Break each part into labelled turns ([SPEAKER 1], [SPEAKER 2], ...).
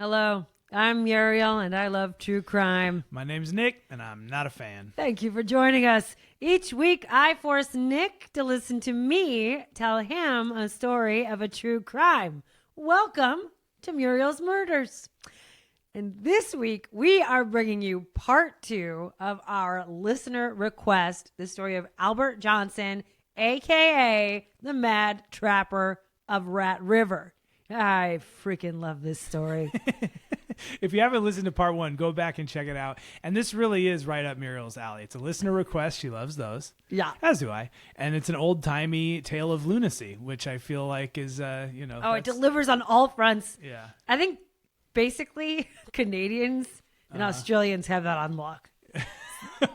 [SPEAKER 1] Hello, I'm Muriel, and I love true crime.
[SPEAKER 2] My name's Nick, and I'm not a fan.
[SPEAKER 1] Thank you for joining us. Each week, I force Nick to listen to me tell him a story of a true crime. Welcome to Muriel's Murders. And this week, we are bringing you part 2 of our listener request, the story of Albert Johnson, a.k.a. the Mad Trapper of Rat River. I freaking love this story.
[SPEAKER 2] If you haven't listened to part 1, go back and check it out. And this really is right up Muriel's alley. It's a listener request. She loves those.
[SPEAKER 1] Yeah.
[SPEAKER 2] As do I. And it's an old-timey tale of lunacy, which I feel like is,
[SPEAKER 1] it delivers on all fronts.
[SPEAKER 2] Yeah.
[SPEAKER 1] I think basically Canadians and Australians have that on lock.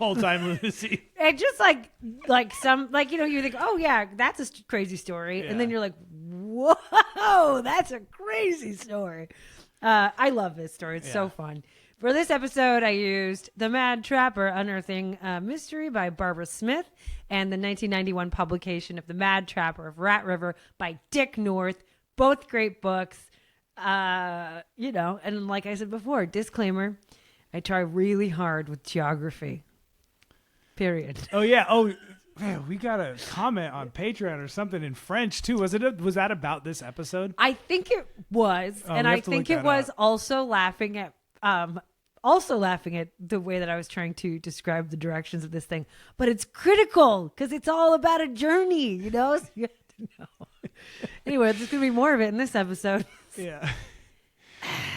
[SPEAKER 2] Old-time lunacy.
[SPEAKER 1] And just you think, oh yeah, that's a crazy story.
[SPEAKER 2] Yeah.
[SPEAKER 1] And then you're like, whoa, that's a crazy story. I love this story. It's so fun. For this episode, I used The Mad Trapper, Unearthing a Mystery by Barbara Smith, and the 1991 publication of The Mad Trapper of Rat River by Dick North. Both great books. And like I said before, disclaimer, I try really hard with geography. Period.
[SPEAKER 2] Oh, yeah. Oh, man, we got a comment on Patreon or something in French, too. Was that about this episode?
[SPEAKER 1] I think it was. And I think it was also laughing at the way that I was trying to describe the directions of this thing. But it's critical because it's all about a journey, you know? So you have to know. Anyway, there's going to be more of it in this episode.
[SPEAKER 2] Yeah.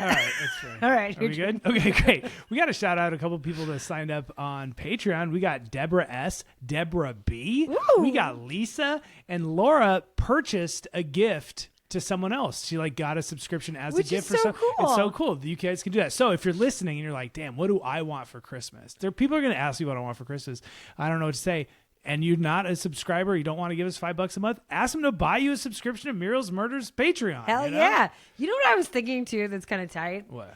[SPEAKER 2] All right, that's fair.
[SPEAKER 1] All right.
[SPEAKER 2] Are we good? Okay, great. We got to shout out a couple people that signed up on Patreon. We got Deborah S., Deborah B.
[SPEAKER 1] Ooh.
[SPEAKER 2] We got Lisa, and Laura purchased a gift to someone else. She got a subscription as
[SPEAKER 1] Which
[SPEAKER 2] a gift
[SPEAKER 1] is
[SPEAKER 2] for
[SPEAKER 1] so
[SPEAKER 2] some.
[SPEAKER 1] cool.
[SPEAKER 2] It's so cool. You guys can do that. So if you're listening and you're like, damn, what do I want for Christmas? People are going to ask you what I want for Christmas. I don't know what to say. And you're not a subscriber, you don't want to give us $5 a month, ask them to buy you a subscription to Muriel's Murders Patreon.
[SPEAKER 1] Hell yeah. You know what I was thinking too that's kind of tight?
[SPEAKER 2] What?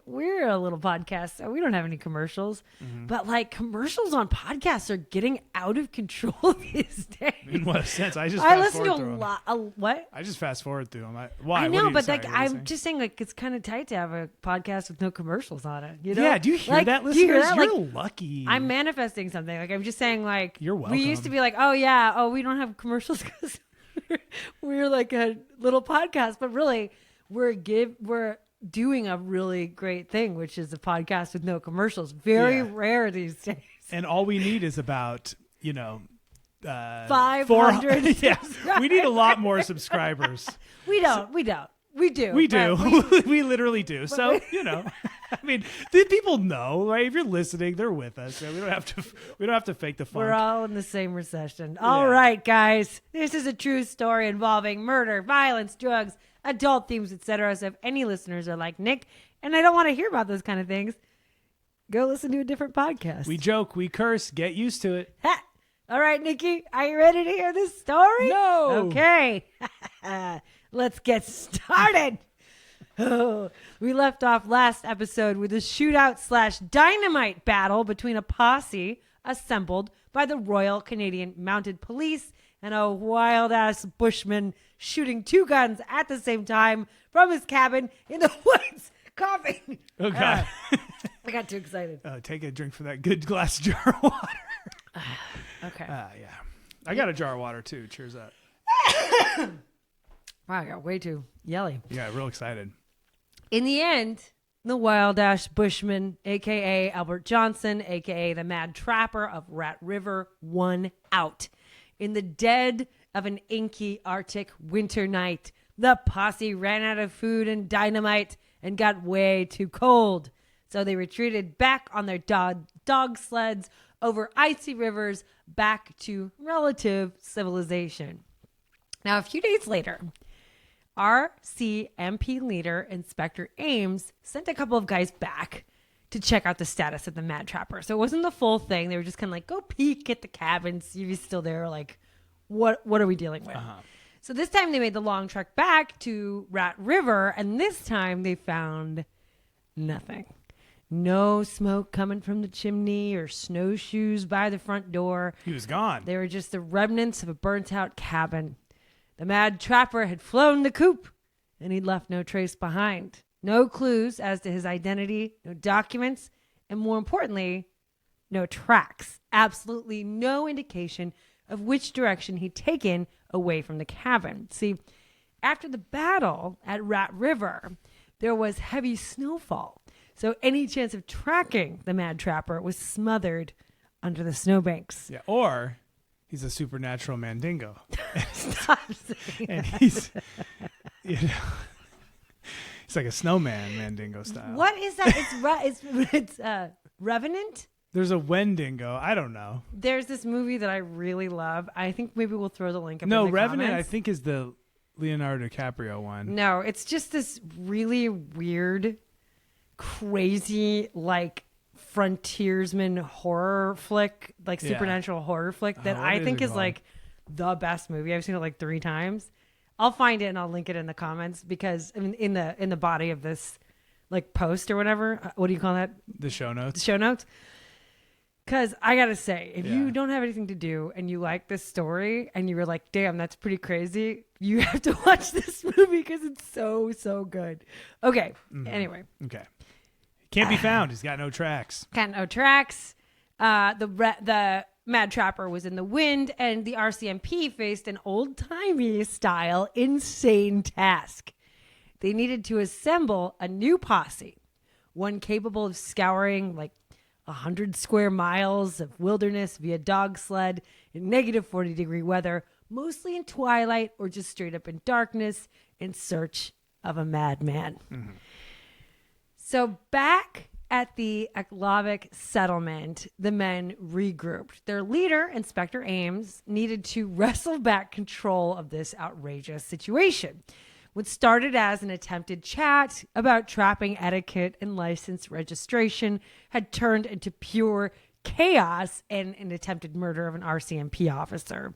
[SPEAKER 1] We're a little podcast, so we don't have any commercials.
[SPEAKER 2] Mm-hmm.
[SPEAKER 1] But commercials on podcasts are getting out of control these days.
[SPEAKER 2] In what sense? I
[SPEAKER 1] listen to a lot. What?
[SPEAKER 2] I just fast forward through them. Why?
[SPEAKER 1] I know, but I'm
[SPEAKER 2] saying?
[SPEAKER 1] just saying, it's kind of tight to have a podcast with no commercials on it. You know?
[SPEAKER 2] Yeah. Do you hear that, listeners?
[SPEAKER 1] Do you hear that?
[SPEAKER 2] You're lucky.
[SPEAKER 1] I'm manifesting something. I'm just saying,
[SPEAKER 2] you're welcome.
[SPEAKER 1] We used to be we don't have commercials because we're like a little podcast, but really we're doing a really great thing, which is a podcast with no commercials. Very rare these days.
[SPEAKER 2] And all we need is about
[SPEAKER 1] 500.
[SPEAKER 2] Yeah, we need a lot more subscribers.
[SPEAKER 1] We don't. We do.
[SPEAKER 2] We do. We literally do. So, I mean, the people know, right? If you're listening, they're with us. We don't have to fake the funk.
[SPEAKER 1] We're all in the same recession. All right, guys. This is a true story involving murder, violence, drugs, adult themes, etc. So if any listeners are like Nick, and I don't want to hear about those kind of things, go listen to a different podcast.
[SPEAKER 2] We joke, we curse, get used to it.
[SPEAKER 1] Ha! All right, Nikki, are you ready to hear this story?
[SPEAKER 2] No.
[SPEAKER 1] Okay. Let's get started. We left off last episode with a shootout/dynamite battle between a posse assembled by the Royal Canadian Mounted Police and a wild-ass bushman shooting 2 guns at the same time from his cabin in the woods, coughing.
[SPEAKER 2] Oh, God.
[SPEAKER 1] I got too excited.
[SPEAKER 2] Take a drink for that good glass jar of water.
[SPEAKER 1] Okay.
[SPEAKER 2] Yeah. I got a jar of water, too. Cheers up.
[SPEAKER 1] Wow, I got way too yelly.
[SPEAKER 2] Yeah, real excited.
[SPEAKER 1] In the end, the wild-ass bushman, a.k.a. Albert Johnson, a.k.a. the Mad Trapper of Rat River, won out. In the dead of an inky Arctic winter night, the posse ran out of food and dynamite and got way too cold. So they retreated back on their dog sleds over icy rivers back to relative civilization. Now, a few days later, RCMP leader Inspector Ames sent a couple of guys back to check out the status of the Mad Trapper. So it wasn't the full thing. They were just kind of go peek at the cabin, see if he's still there. What are we dealing with? So this time they made the long trek back to Rat River, and this time they found nothing. No smoke coming from the chimney or snowshoes by the front door.
[SPEAKER 2] He was gone.
[SPEAKER 1] They were just the remnants of a burnt-out cabin. The Mad Trapper had flown the coop, and he'd left no trace behind. No clues as to his identity, no documents, and more importantly, no tracks. Absolutely no indication of which direction he'd taken away from the cabin. See, after the battle at Rat River, there was heavy snowfall. So any chance of tracking the Mad Trapper was smothered under the snowbanks.
[SPEAKER 2] Yeah, or he's a supernatural mandingo.
[SPEAKER 1] Stop saying
[SPEAKER 2] And
[SPEAKER 1] that.
[SPEAKER 2] he's, you know, he's like a snowman mandingo style.
[SPEAKER 1] What is that? It's Revenant?
[SPEAKER 2] There's a Wendigo. I don't know.
[SPEAKER 1] There's this movie that I really love. I think maybe we'll throw the link up
[SPEAKER 2] No,
[SPEAKER 1] in the
[SPEAKER 2] Revenant,
[SPEAKER 1] comments.
[SPEAKER 2] I think, is the Leonardo DiCaprio one.
[SPEAKER 1] No, it's just this really weird, crazy, like frontiersman horror flick, like
[SPEAKER 2] Yeah.
[SPEAKER 1] supernatural horror flick that
[SPEAKER 2] what
[SPEAKER 1] I
[SPEAKER 2] is
[SPEAKER 1] think
[SPEAKER 2] it
[SPEAKER 1] is
[SPEAKER 2] called?
[SPEAKER 1] like the best movie. I've seen it like 3 times. I'll find it and I'll link it in the comments because I mean in the body of this like post or whatever. What do you call that?
[SPEAKER 2] The show
[SPEAKER 1] The
[SPEAKER 2] notes.
[SPEAKER 1] show notes. Because I gotta say, if
[SPEAKER 2] Yeah.
[SPEAKER 1] you don't have anything to do and you like this story and you were like, damn, that's pretty crazy, you have to watch this movie because it's so good. Okay. Anyway,
[SPEAKER 2] Okay. Can't be found. He's got no tracks.
[SPEAKER 1] got no tracks. The Mad Trapper was in the wind, and the RCMP faced an old-timey style insane task. They needed to assemble a new posse, one capable of scouring like 100 square miles of wilderness via dog sled in negative 40-degree weather, mostly in twilight or just straight up in darkness, in search of a madman. So back at the Aklavik settlement, the men regrouped. Their leader, Inspector Ames, needed to wrestle back control of this outrageous situation. What started as an attempted chat about trapping etiquette and license registration had turned into pure chaos and an attempted murder of an RCMP officer.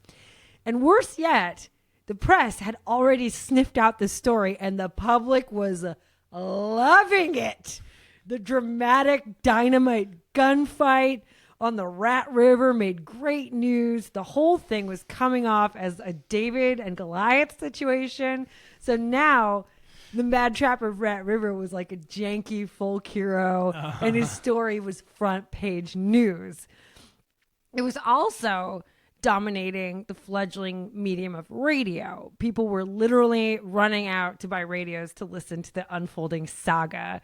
[SPEAKER 1] And worse yet, the press had already sniffed out the story and the public was loving it. The dramatic dynamite gunfight on the Rat River made great news. The whole thing was coming off as a David and Goliath situation. So now the Mad Trapper of Rat River was like a janky folk hero, and his story was front page news. It was also dominating the fledgling medium of radio. People were literally running out to buy radios to listen to the unfolding saga.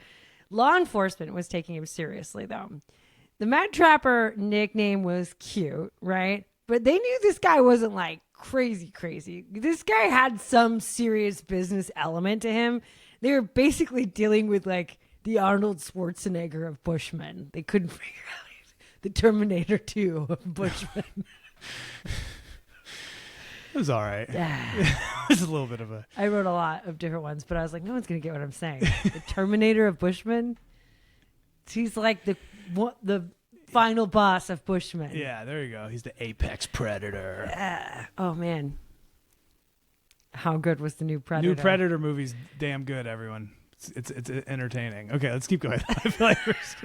[SPEAKER 1] Law enforcement was taking him seriously, though. The Mad Trapper nickname was cute, right? But they knew this guy wasn't like crazy. This guy had some serious business element to him. They were basically dealing with like the Arnold Schwarzenegger of Bushmen. They couldn't figure out the Terminator 2 of Bushmen.
[SPEAKER 2] It was all right. It was a little bit of a...
[SPEAKER 1] I wrote a lot of different ones, but I was like, no one's going to get what I'm saying. The Terminator of Bushmen? He's like the final boss of Bushmen.
[SPEAKER 2] Yeah, there you go. He's the apex predator.
[SPEAKER 1] Oh, man. How good was the new Predator?
[SPEAKER 2] New Predator movie's damn good, everyone. It's entertaining. Okay, let's keep going. I feel like we're just...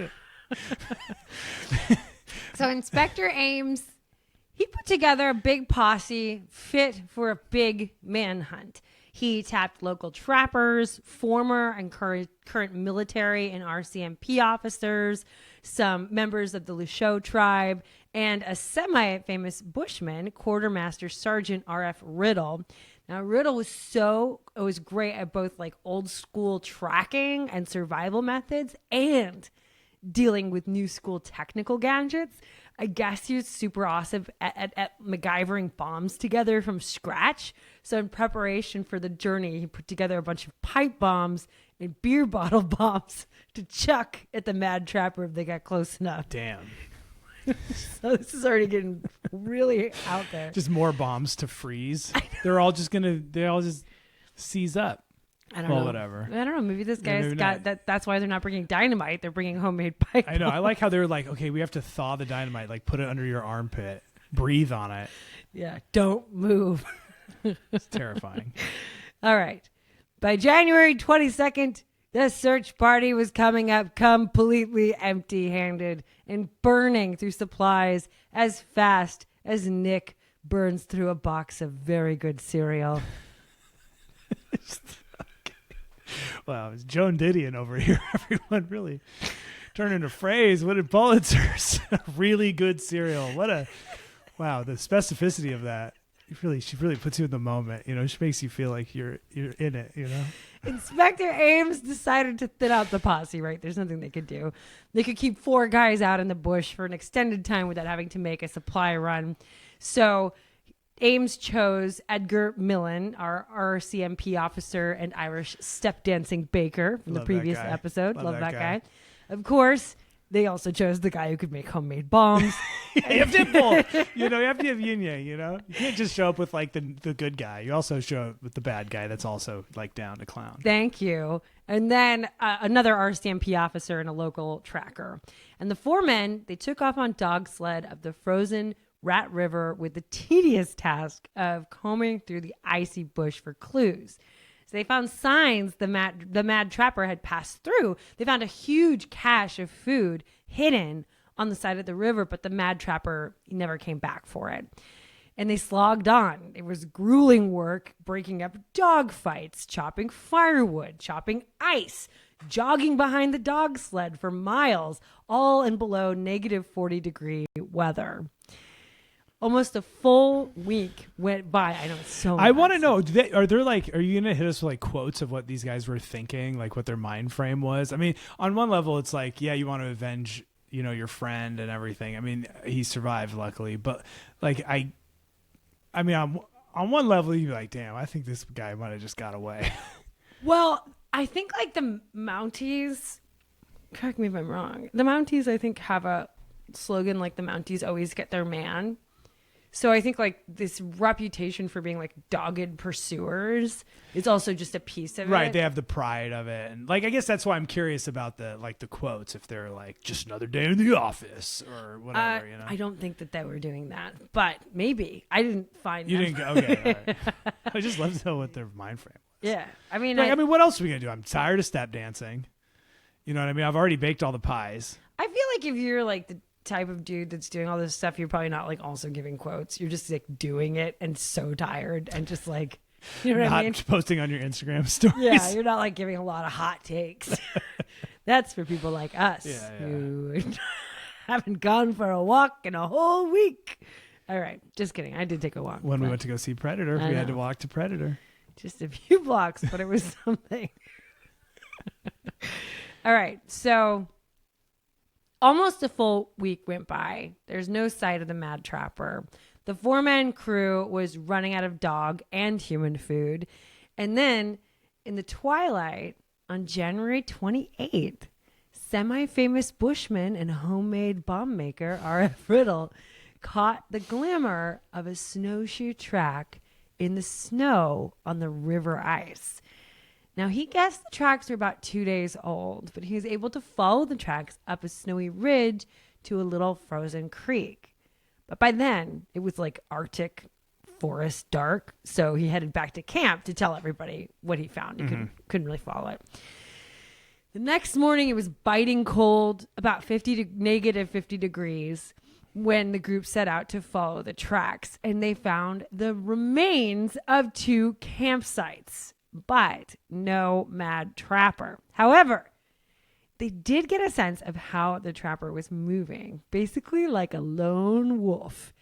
[SPEAKER 1] So Inspector Ames, he put together a big posse fit for a big manhunt. He tapped local trappers, former and current military and RCMP officers, some members of the Lusho tribe, and a semi-famous bushman, Quartermaster Sergeant R.F. Riddle. Now, Riddle was great at both like old school tracking and survival methods and dealing with new school technical gadgets. I guess he was super awesome at MacGyvering bombs together from scratch. So in preparation for the journey, he put together a bunch of pipe bombs and beer bottle bombs to chuck at the Mad Trapper if they got close enough.
[SPEAKER 2] Damn.
[SPEAKER 1] So this is already getting really out there.
[SPEAKER 2] Just more bombs to freeze. They all just seize up.
[SPEAKER 1] I don't know.
[SPEAKER 2] Whatever.
[SPEAKER 1] I don't know. Maybe this
[SPEAKER 2] Yeah,
[SPEAKER 1] guy's
[SPEAKER 2] maybe
[SPEAKER 1] got
[SPEAKER 2] not.
[SPEAKER 1] that. That's why they're not bringing dynamite. They're bringing homemade pipe.
[SPEAKER 2] I know. I like how they were like, okay, we have to thaw the dynamite, like put it under your armpit, breathe on it.
[SPEAKER 1] Yeah. Don't move.
[SPEAKER 2] It's terrifying.
[SPEAKER 1] All right. By January 22nd, the search party was coming up completely empty-handed and burning through supplies as fast as Nick burns through a box of very good cereal.
[SPEAKER 2] Wow, it's Joan Didion over here. Everyone really turning to phrase. What did Pulitzer's? Really good cereal. Wow, the specificity of that. She really puts you in the moment. She makes you feel like you're in it.
[SPEAKER 1] Inspector Ames decided to thin out the posse, right? There's nothing they could do. They could keep 4 guys out in the bush for an extended time without having to make a supply run. So Ames chose Edgar Millen, our RCMP officer and Irish step dancing baker from the previous episode. Love that guy. Of course, they also chose the guy who could make homemade bombs.
[SPEAKER 2] You have to have you have to have yin yang, You can't just show up with like the good guy. You also show up with the bad guy that's also like down to clown.
[SPEAKER 1] Thank you. And then another RCMP officer and a local tracker. And the 4 men, they took off on dog sled of the frozen Rat River with the tedious task of combing through the icy bush for clues. So they found signs the mad trapper had passed through. They found a huge cache of food hidden on the side of the river, but the mad trapper never came back for it. And they slogged on. It was grueling work, breaking up dog fights, chopping firewood, chopping ice, jogging behind the dog sled for miles, all in below -40-degree weather. Almost a full week went by. I know it's so
[SPEAKER 2] I want to know, are you going to hit us with like quotes of what these guys were thinking, like what their mind frame was? I mean, on one level, it's like, yeah, you want to avenge, your friend and everything. I mean, he survived luckily, but like, I mean, on one level, you'd be like, damn, I think this guy might have just got away.
[SPEAKER 1] Well, I think like the Mounties, correct me if I'm wrong. The Mounties, I think, have a slogan like the Mounties always get their man. So I think like this reputation for being like dogged pursuers is also just a piece of it.
[SPEAKER 2] Right. They have the pride of it. And like, I guess that's why I'm curious about the quotes, if they're like just another day in the office or whatever,
[SPEAKER 1] I don't think that they were doing that, but maybe. I didn't find
[SPEAKER 2] You
[SPEAKER 1] them.
[SPEAKER 2] didn't go, okay. All right. I just love to know what their mind frame was.
[SPEAKER 1] Yeah. I mean,
[SPEAKER 2] what else are we going to do? I'm tired of step dancing. You know what I mean? I've already baked all the pies.
[SPEAKER 1] I feel like if you're like the type of dude that's doing all this stuff, you're probably not like also giving quotes. You're just like doing it and so tired and just like, you know what I mean?
[SPEAKER 2] Not posting on your Instagram stories.
[SPEAKER 1] Yeah, you're not like giving a lot of hot takes. That's for people like us who haven't gone for a walk in a whole week. All right, just kidding. I did take a walk.
[SPEAKER 2] When we went to go see Predator, we had to walk to Predator.
[SPEAKER 1] Just a few blocks, but it was something. All right, so almost a full week went by. There's no sight of the mad trapper. The 4-man crew was running out of dog and human food. And then in the twilight on January 28th, semi-famous bushman and homemade bomb maker R.F. Riddle caught the glimmer of a snowshoe track in the snow on the river ice. Now, he guessed the tracks were about 2 days old, but he was able to follow the tracks up a snowy ridge to a little frozen creek. But by then, it was like Arctic forest dark, so he headed back to camp to tell everybody what he found. He couldn't really follow it. The next morning, it was biting cold, about -50 degrees, when the group set out to follow the tracks, and they found the remains of 2 campsites, but no mad trapper. However, they did get a sense of how the trapper was moving, basically like a lone wolf.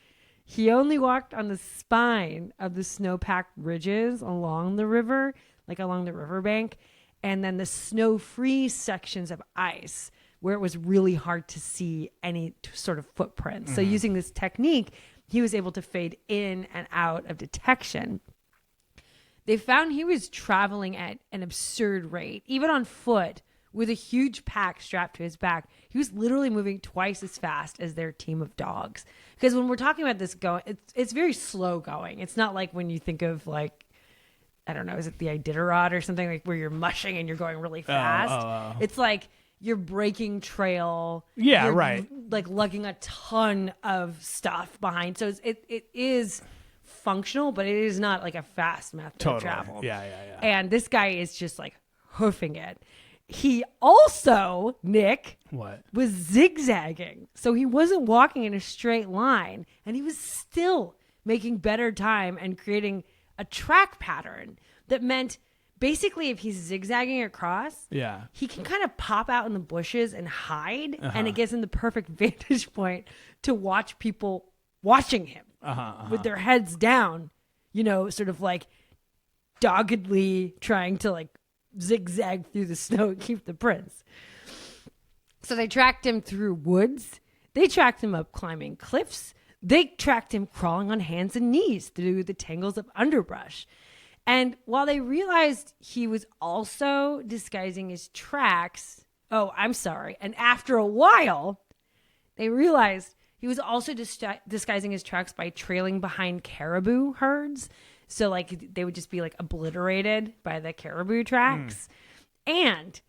[SPEAKER 1] He only walked on the spine of the snow-packed ridges along the river, like along the riverbank, and then the snow-free sections of ice where it was really hard to see any sort of footprints. So using this technique, he was able to fade in and out of detection. They found he was traveling at an absurd rate, even on foot, with a huge pack strapped to his back. He was literally moving twice as fast as their team of dogs. Because when we're talking about this going, it's very slow going. It's not like when you think of like, I don't know, is it the Iditarod or something, like where you're mushing and you're going really fast? It's like you're breaking trail.
[SPEAKER 2] Yeah,
[SPEAKER 1] you're
[SPEAKER 2] right.
[SPEAKER 1] Like lugging a ton of stuff behind. So it is functional, but it is not like a fast method of travel.
[SPEAKER 2] Yeah.
[SPEAKER 1] And this guy is just like hoofing it. He also, Nick, was zigzagging. So he wasn't walking in a straight line, and he was still making better time and creating a track pattern that meant basically if he's zigzagging across,
[SPEAKER 2] Yeah.
[SPEAKER 1] he can kind of pop out in the bushes and hide,
[SPEAKER 2] Uh-huh.
[SPEAKER 1] and it gives him the perfect vantage point to watch people watching him with their heads down, you know, sort of like doggedly trying to like zigzag through the snow and keep the prints. So they tracked him through woods. They tracked him up climbing cliffs. They tracked him crawling on hands and knees through the tangles of underbrush. And while they realized he was also disguising his tracks, and after a while, they realized he was also disguising his tracks by trailing behind caribou herds. So like they would just be like obliterated by the caribou tracks. And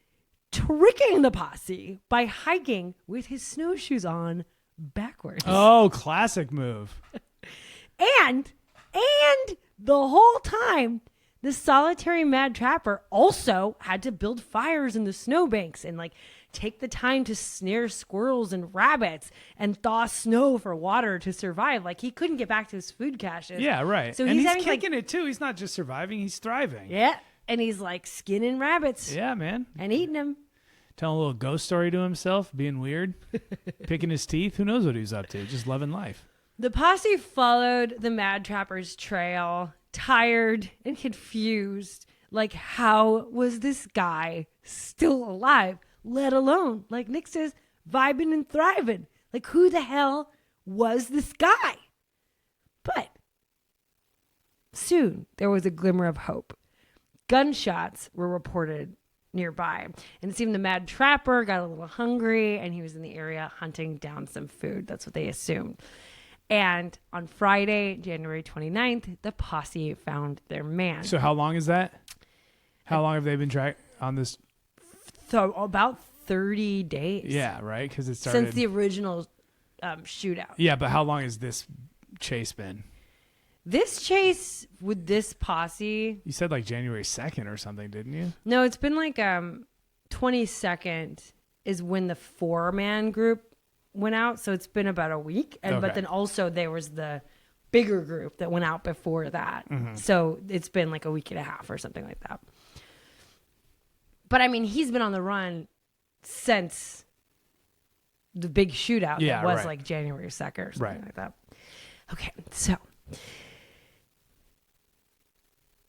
[SPEAKER 1] tricking the posse by hiking with his snowshoes on backwards.
[SPEAKER 2] Oh, classic move.
[SPEAKER 1] And the whole time, the solitary mad trapper also had to build fires in the snowbanks and like take the time to snare squirrels and rabbits and thaw snow for water to survive. Like he couldn't get back to his food caches.
[SPEAKER 2] Yeah, right.
[SPEAKER 1] So
[SPEAKER 2] and he's
[SPEAKER 1] having,
[SPEAKER 2] kicking it too. He's not just surviving, he's thriving.
[SPEAKER 1] Yeah. And he's like skinning rabbits.
[SPEAKER 2] Yeah, man.
[SPEAKER 1] And eating them.
[SPEAKER 2] Telling a little ghost story to himself, being weird, picking his teeth. Who knows what he's up to? Just loving life.
[SPEAKER 1] The posse followed the mad trapper's trail, tired and confused. Like, how was this guy still alive, let alone, like Nick says, vibing and thriving? Like, who the hell was this guy? But soon there was a glimmer of hope. Gunshots were reported nearby, and it seemed the mad trapper got a little hungry and he was in the area hunting down some food. That's what they assumed. And on Friday, January 29th, the posse found their man.
[SPEAKER 2] So how long is that? How long have they been on this?
[SPEAKER 1] So about 30 days.
[SPEAKER 2] Yeah, right? Because it started
[SPEAKER 1] since the original shootout.
[SPEAKER 2] Yeah, but how long has this chase been?
[SPEAKER 1] This chase with this posse.
[SPEAKER 2] You said like January 2nd or something, didn't you?
[SPEAKER 1] No, it's been like 22nd is when the 4-man group went out. So it's been about a week. And But then also there was the bigger group that went out before that. Mm-hmm. So it's been like a week and a half or something like that. But I mean, he's been on the run since the big shootout that was like January 2nd or something like that. Okay, so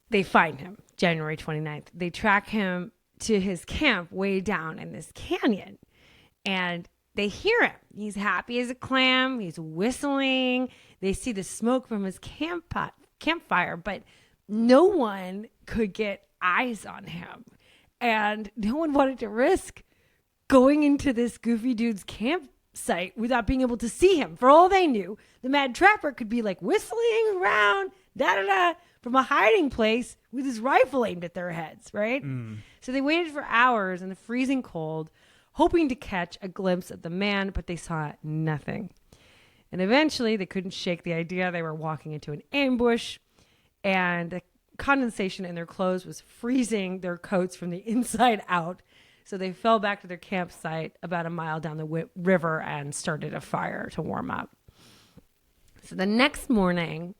[SPEAKER 1] they find him January 29th. They track him to his camp way down in this canyon. And they hear him. He's happy as a clam. He's whistling. They see the smoke from his campfire, but no one could get eyes on him. And no one wanted to risk going into this goofy dude's campsite without being able to see him. For all they knew, the mad trapper could be like whistling around, da-da-da, from a hiding place with his rifle aimed at their heads, right? So they waited for hours in the freezing cold, hoping to catch a glimpse of the man, but they saw nothing. And eventually, they couldn't shake the idea they were walking into an ambush, and the condensation in their clothes was freezing their coats from the inside out. So they fell back to their campsite about a mile down the river and started a fire to warm up. So the next morning,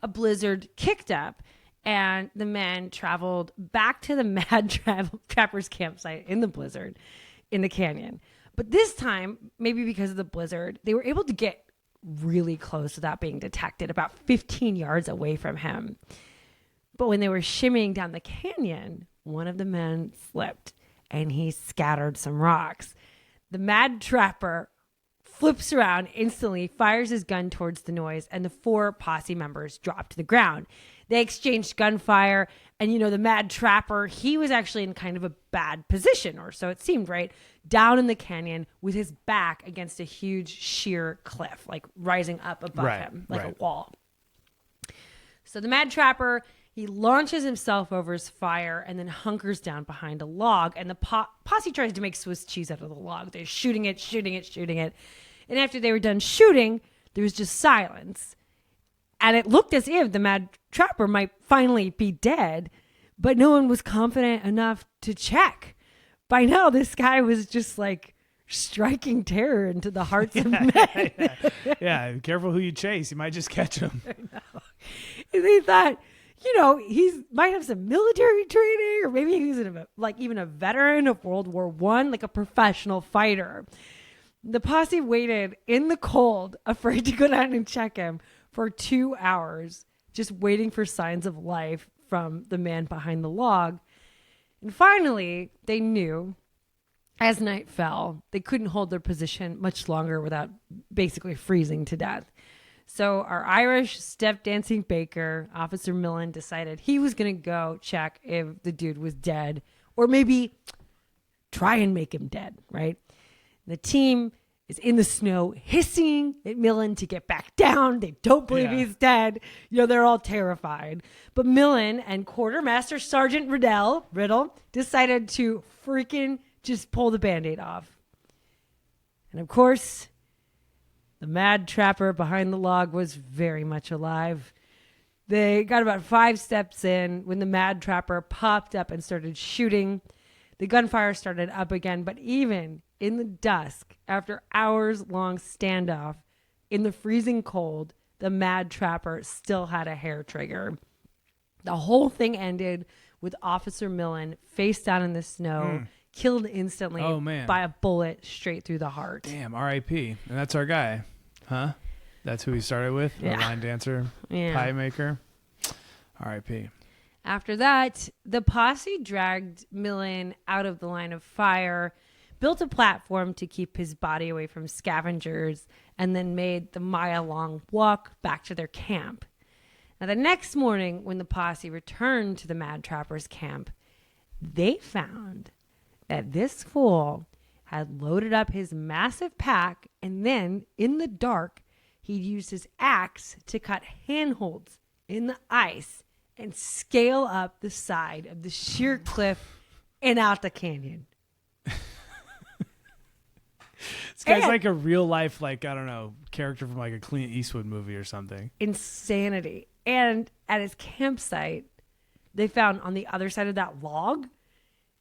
[SPEAKER 1] a blizzard kicked up, and the men traveled back to the mad trapper's campsite in the blizzard in the canyon. But this time, maybe because of the blizzard, they were able to get really close without being detected, about 15 yards away from him. But when they were shimmying down the canyon, one of the men slipped and he scattered some rocks. The mad trapper flips around instantly, fires his gun towards the noise, and the 4 posse members drop to the ground. They exchanged gunfire, and the mad trapper, he was actually in kind of a bad position, or so it seemed, right? Down in the canyon with his back against a huge sheer cliff, like rising up above him, like a wall. So the mad trapper, he launches himself over his fire and then hunkers down behind a log, and the posse tries to make Swiss cheese out of the log. They're shooting it. And after they were done shooting, there was just silence. And it looked as if the mad trapper might finally be dead, but no one was confident enough to check. By now, this guy was just like striking terror into the hearts of men.
[SPEAKER 2] Yeah, be careful who you chase. You might just catch him.
[SPEAKER 1] And they thought, he's might have some military training, or maybe he's even a veteran of World War One, like a professional fighter. The posse waited in the cold, afraid to go down and check him for 2 hours, just waiting for signs of life from the man behind the log. And finally, they knew as night fell, they couldn't hold their position much longer without basically freezing to death. So our Irish step dancing baker, Officer Millen, decided he was going to go check if the dude was dead, or maybe try and make him dead, right? The team is in the snow hissing at Millen to get back down. They don't believe he's dead. They're all terrified. But Millen and Quartermaster Sergeant Riddle decided to freaking just pull the Band-Aid off. And of course, the mad trapper behind the log was very much alive. They got about 5 steps in when the mad trapper popped up and started shooting. The gunfire started up again, but even in the dusk, after hours-long standoff, in the freezing cold, the mad trapper still had a hair trigger. The whole thing ended with Officer Millen face down in the snow, killed instantly by a bullet straight through the heart.
[SPEAKER 2] Damn, R.I.P. And that's our guy, huh? That's who he started with, the line dancer, pie maker. R.I.P.
[SPEAKER 1] After that, the posse dragged Millen out of the line of fire, built a platform to keep his body away from scavengers, and then made the mile-long walk back to their camp. Now, the next morning, when the posse returned to the Mad Trapper's camp, they found that this fool had loaded up his massive pack, and then, in the dark, he'd used his axe to cut handholds in the ice and scale up the side of the sheer cliff and out the canyon.
[SPEAKER 2] This guy's like a real life, I don't know, character from a Clint Eastwood movie or something.
[SPEAKER 1] Insanity. And at his campsite, they found on the other side of that log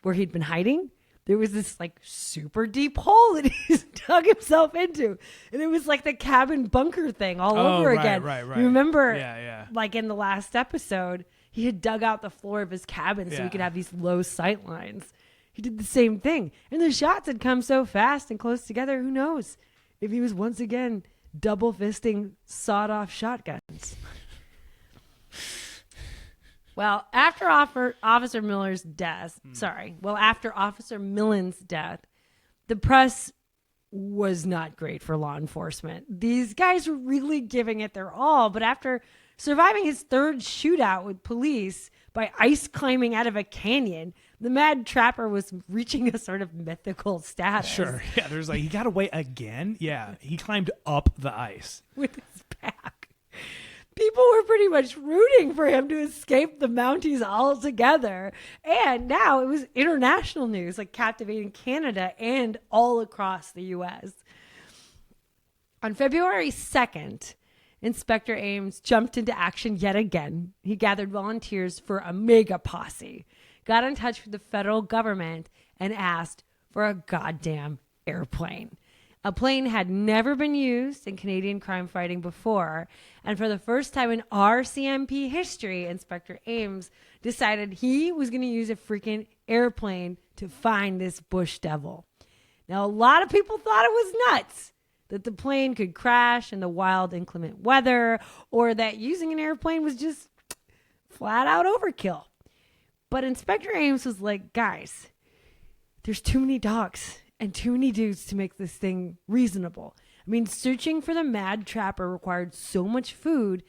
[SPEAKER 1] where he'd been hiding, there was this super deep hole that he's dug himself into. And it was like the cabin bunker thing all over again.
[SPEAKER 2] Right.
[SPEAKER 1] You remember,
[SPEAKER 2] yeah.
[SPEAKER 1] in the last episode, he had dug out the floor of his cabin so he could have these low sight lines. He did the same thing. And the shots had come so fast and close together, who knows if he was once again double fisting sawed-off shotguns. Well, after Officer Millen's death, the press was not great for law enforcement. These guys were really giving it their all, but after surviving his third shootout with police by ice climbing out of a canyon, the mad trapper was reaching a sort of mythical status.
[SPEAKER 2] Sure. Yeah, there's he got away again. Yeah, he climbed up the ice
[SPEAKER 1] with his pack. People were pretty much rooting for him to escape the Mounties altogether. And now it was international news, captivating Canada and all across the U.S. On February 2nd, Inspector Ames jumped into action yet again. He gathered volunteers for a mega posse, got in touch with the federal government, and asked for a goddamn airplane. A plane had never been used in Canadian crime fighting before, and for the first time in RCMP history, Inspector Ames decided he was going to use a freaking airplane to find this bush devil. Now, a lot of people thought it was nuts that the plane could crash in the wild, inclement weather, or that using an airplane was just flat out overkill. But Inspector Ames was like, guys, there's too many dogs and too many dudes to make this thing reasonable. I mean, searching for the mad trapper required so much food,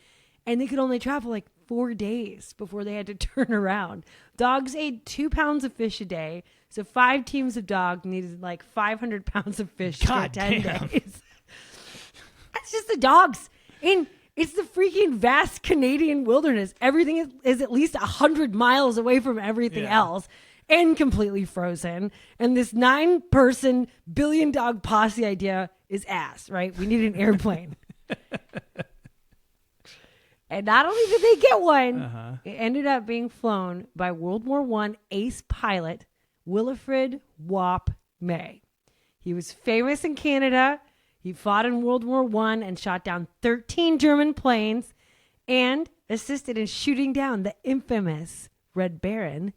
[SPEAKER 1] and they could only travel 4 days before they had to turn around. Dogs ate 2 pounds of fish a day, so 5 teams of dogs needed 500 pounds of fish for 10 days. That's just the dogs. And it's the freaking vast Canadian wilderness. Everything is at least 100 miles away from everything else. And completely frozen. And this 9-person billion dog posse idea is ass, right? We need an airplane. And not only did they get one, it ended up being flown by World War I ace pilot Wilfrid Whop May. He was famous in Canada. He fought in World War I and shot down 13 German planes. And assisted in shooting down the infamous Red Baron.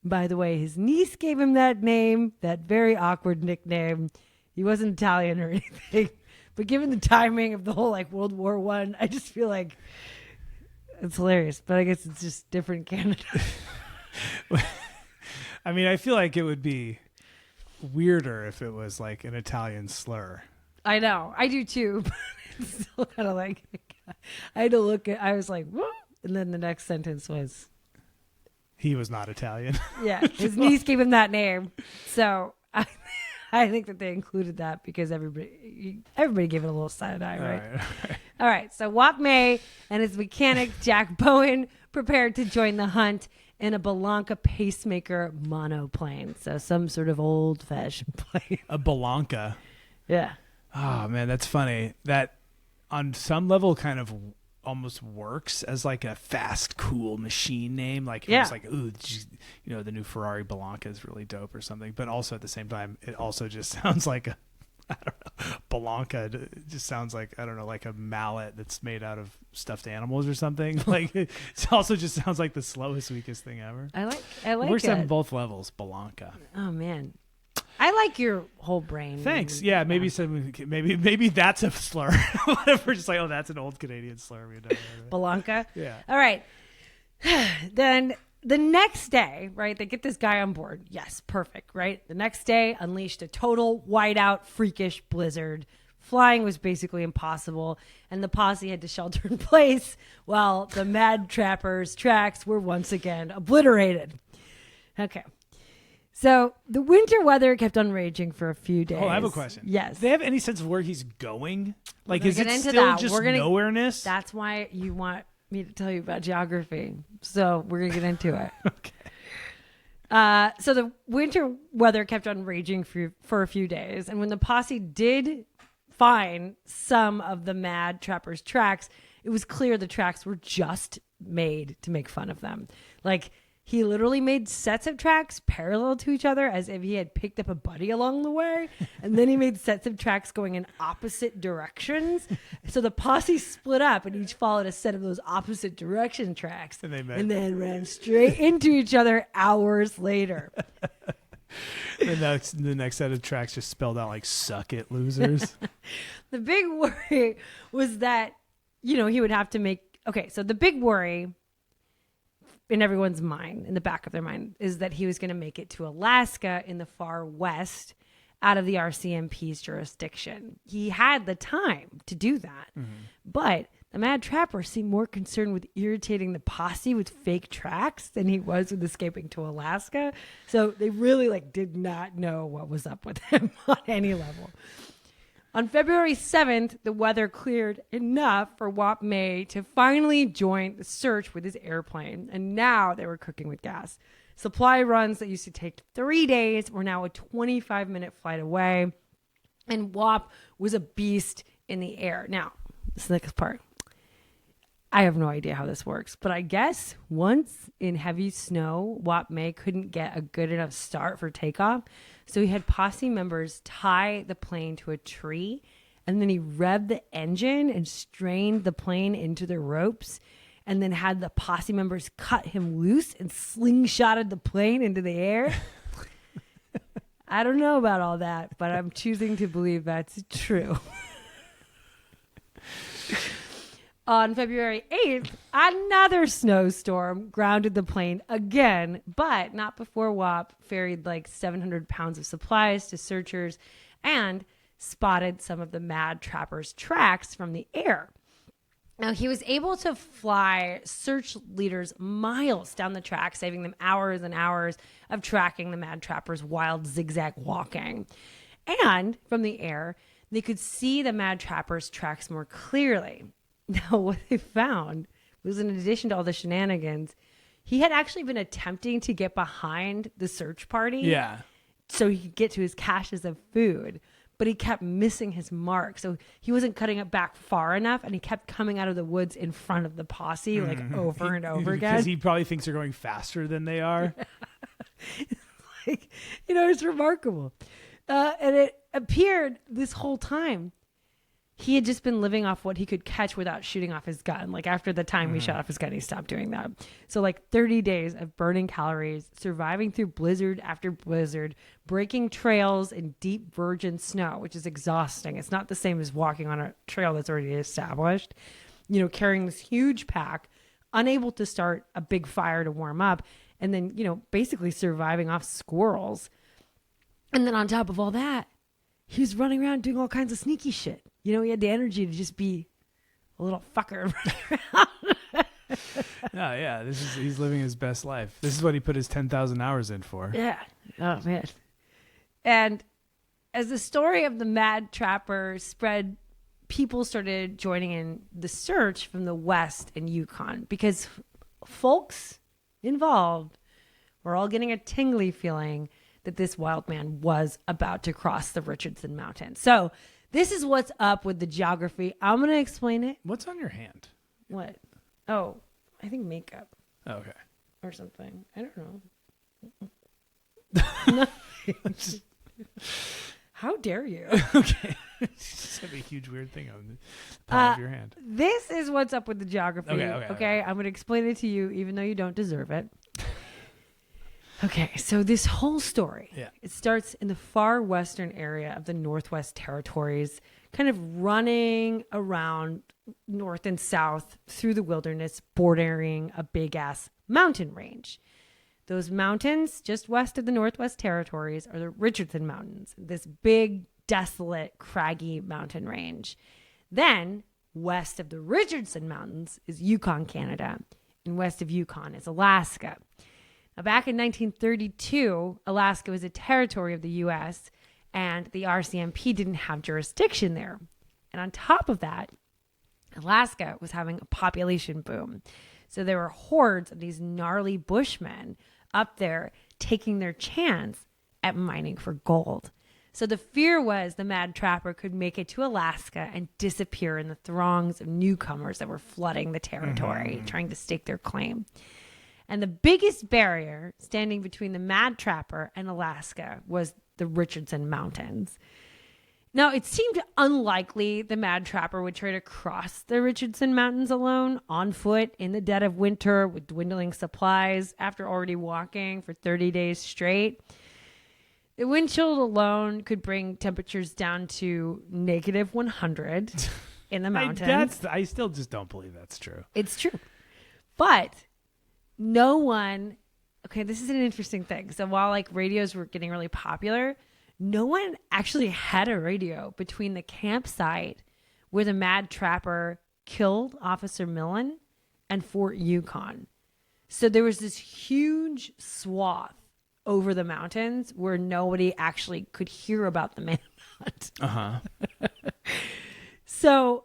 [SPEAKER 1] By the way, his niece gave him that name, that very awkward nickname. He wasn't Italian or anything. But given the timing of the whole like World War I just feel like it's hilarious. But I guess it's just different Canada.
[SPEAKER 2] I mean, I feel like it would be weirder if it was like an Italian slur.
[SPEAKER 1] I know. I do too. But it's still kind of like, I had to look at, I was like, whoa. And then the next sentence was,
[SPEAKER 2] he was not Italian.
[SPEAKER 1] yeah, his niece gave him that name. So I think that they included that because everybody gave it a little side eye, right? All right. So Wap May and his mechanic, Jack Bowen, prepared to join the hunt in a Belanca pacemaker monoplane. So some sort of old-fashioned plane.
[SPEAKER 2] A Belanca.
[SPEAKER 1] Yeah.
[SPEAKER 2] Oh, man, that's funny. That on some level kind of almost works as like a fast, cool machine name. Like, it's like, ooh, the new Ferrari Belanca is really dope or something. But also at the same time, it also just sounds like I don't know, Belanca. It just sounds like, I don't know, like a mallet that's made out of stuffed animals or something. Like, it also just sounds like the slowest, weakest thing ever.
[SPEAKER 1] I like
[SPEAKER 2] it. Works
[SPEAKER 1] it.
[SPEAKER 2] on both levels, Belanca.
[SPEAKER 1] Oh, man. I like your whole brain.
[SPEAKER 2] Thanks. Yeah, maybe that's a slur. We're just like, oh, that's an old Canadian slur.
[SPEAKER 1] Belanca?
[SPEAKER 2] Yeah.
[SPEAKER 1] All right. Then the next day, right, they get this guy on board. Yes, perfect, right? The next day unleashed a total whiteout, freakish blizzard. Flying was basically impossible, and the posse had to shelter in place while the Mad Trapper's tracks were once again obliterated. Okay. So the winter weather kept on raging for a few days.
[SPEAKER 2] Oh, I have a question.
[SPEAKER 1] Yes.
[SPEAKER 2] Do they have any sense of where he's going? Like, is it still just nowhereness?
[SPEAKER 1] That's why you want me to tell you about geography. So we're going to get into it.
[SPEAKER 2] Okay.
[SPEAKER 1] So the winter weather kept on raging for a few days. And when the posse did find some of the Mad Trapper's tracks, it was clear the tracks were just made to make fun of them. Like, he literally made sets of tracks parallel to each other as if he had picked up a buddy along the way. And then he made sets of tracks going in opposite directions. So the posse split up and each followed a set of those opposite direction tracks.
[SPEAKER 2] And they met.
[SPEAKER 1] And then ran straight into each other hours later.
[SPEAKER 2] And the next set of tracks just spelled out like, suck it, losers.
[SPEAKER 1] The big worry was that, he would have to make... Okay, so the big worry in everyone's mind, in the back of their mind, is that he was going to make it to Alaska in the far west out of the RCMP's jurisdiction. He had the time to do that, but the Mad Trapper seemed more concerned with irritating the posse with fake tracks than he was with escaping to Alaska. So they really did not know what was up with him on any level. On February 7th, the weather cleared enough for Wap May to finally join the search with his airplane. And now they were cooking with gas. Supply runs that used to take 3 days were now a 25-minute flight away. And Wap was a beast in the air. Now, this is the next part. I have no idea how this works, but I guess once in heavy snow, Wap May couldn't get a good enough start for takeoff. So he had posse members tie the plane to a tree, and then he revved the engine and strained the plane into the ropes, and then had the posse members cut him loose and slingshotted the plane into the air. I don't know about all that, but I'm choosing to believe that's true. On February 8th, another snowstorm grounded the plane again, but not before Wap ferried 700 pounds of supplies to searchers and spotted some of the Mad Trapper's tracks from the air. Now, he was able to fly search leaders miles down the track, saving them hours and hours of tracking the Mad Trapper's wild zigzag walking. And from the air, they could see the Mad Trapper's tracks more clearly. Now, what they found was, in addition to all the shenanigans, he had actually been attempting to get behind the search party.
[SPEAKER 2] Yeah.
[SPEAKER 1] So he could get to his caches of food, but he kept missing his mark. So he wasn't cutting it back far enough, and he kept coming out of the woods in front of the posse, over and over again.
[SPEAKER 2] Because he probably thinks they're going faster than they are.
[SPEAKER 1] It's remarkable. And it appeared this whole time he had just been living off what he could catch without shooting off his gun. Like after the time he shot off his gun, he stopped doing that. So like 30 days of burning calories, surviving through blizzard after blizzard, breaking trails in deep virgin snow, which is exhausting. It's not the same as walking on a trail that's already established. You know, carrying this huge pack, unable to start a big fire to warm up, and then, you know, basically surviving off squirrels. And then on top of all that, he was running around doing all kinds of sneaky shit. You know, he had the energy to just be a little fucker running around.
[SPEAKER 2] Oh, yeah. He's living his best life. This is what he put his 10,000 hours in for.
[SPEAKER 1] Yeah. Oh, man. And as the story of the Mad Trapper spread, people started joining in the search from the West and Yukon because folks involved were all getting a tingly feeling that this wild man was about to cross the Richardson Mountains. So this is what's up with the geography. I'm going to explain it.
[SPEAKER 2] What's on your hand?
[SPEAKER 1] What? Oh, I think makeup.
[SPEAKER 2] Oh, okay.
[SPEAKER 1] Or something. I don't know. How dare you?
[SPEAKER 2] Okay. Just have a huge weird thing on the palm of your hand.
[SPEAKER 1] This is what's up with the geography.
[SPEAKER 2] Okay.
[SPEAKER 1] I'm going to explain it to you, even though you don't deserve it. Okay, so this whole story, it starts in the far western area of the Northwest Territories, kind of running around north and south through the wilderness, bordering a big-ass mountain range. Those mountains just west of the Northwest Territories are the Richardson Mountains, this big, desolate, craggy mountain range. Then, west of the Richardson Mountains is Yukon, Canada, and west of Yukon is Alaska. Now, back in 1932, Alaska was a territory of the U.S., and the RCMP didn't have jurisdiction there. And on top of that, Alaska was having a population boom. So there were hordes of these gnarly bushmen up there taking their chance at mining for gold. So the fear was the Mad Trapper could make it to Alaska and disappear in the throngs of newcomers that were flooding the territory, trying to stake their claim. And the biggest barrier standing between the Mad Trapper and Alaska was the Richardson Mountains. Now, it seemed unlikely the Mad Trapper would try to cross the Richardson Mountains alone, on foot, in the dead of winter, with dwindling supplies, after already walking for 30 days straight. The wind chill alone could bring temperatures down to negative 100 in the mountains.
[SPEAKER 2] I still just don't believe that's true.
[SPEAKER 1] It's true. But no one, okay, this is an interesting thing. So while like radios were getting really popular, no one actually had a radio between the campsite where the Mad Trapper killed Officer Millen and Fort Yukon. So there was this huge swath over the mountains where nobody actually could hear about the manhunt. So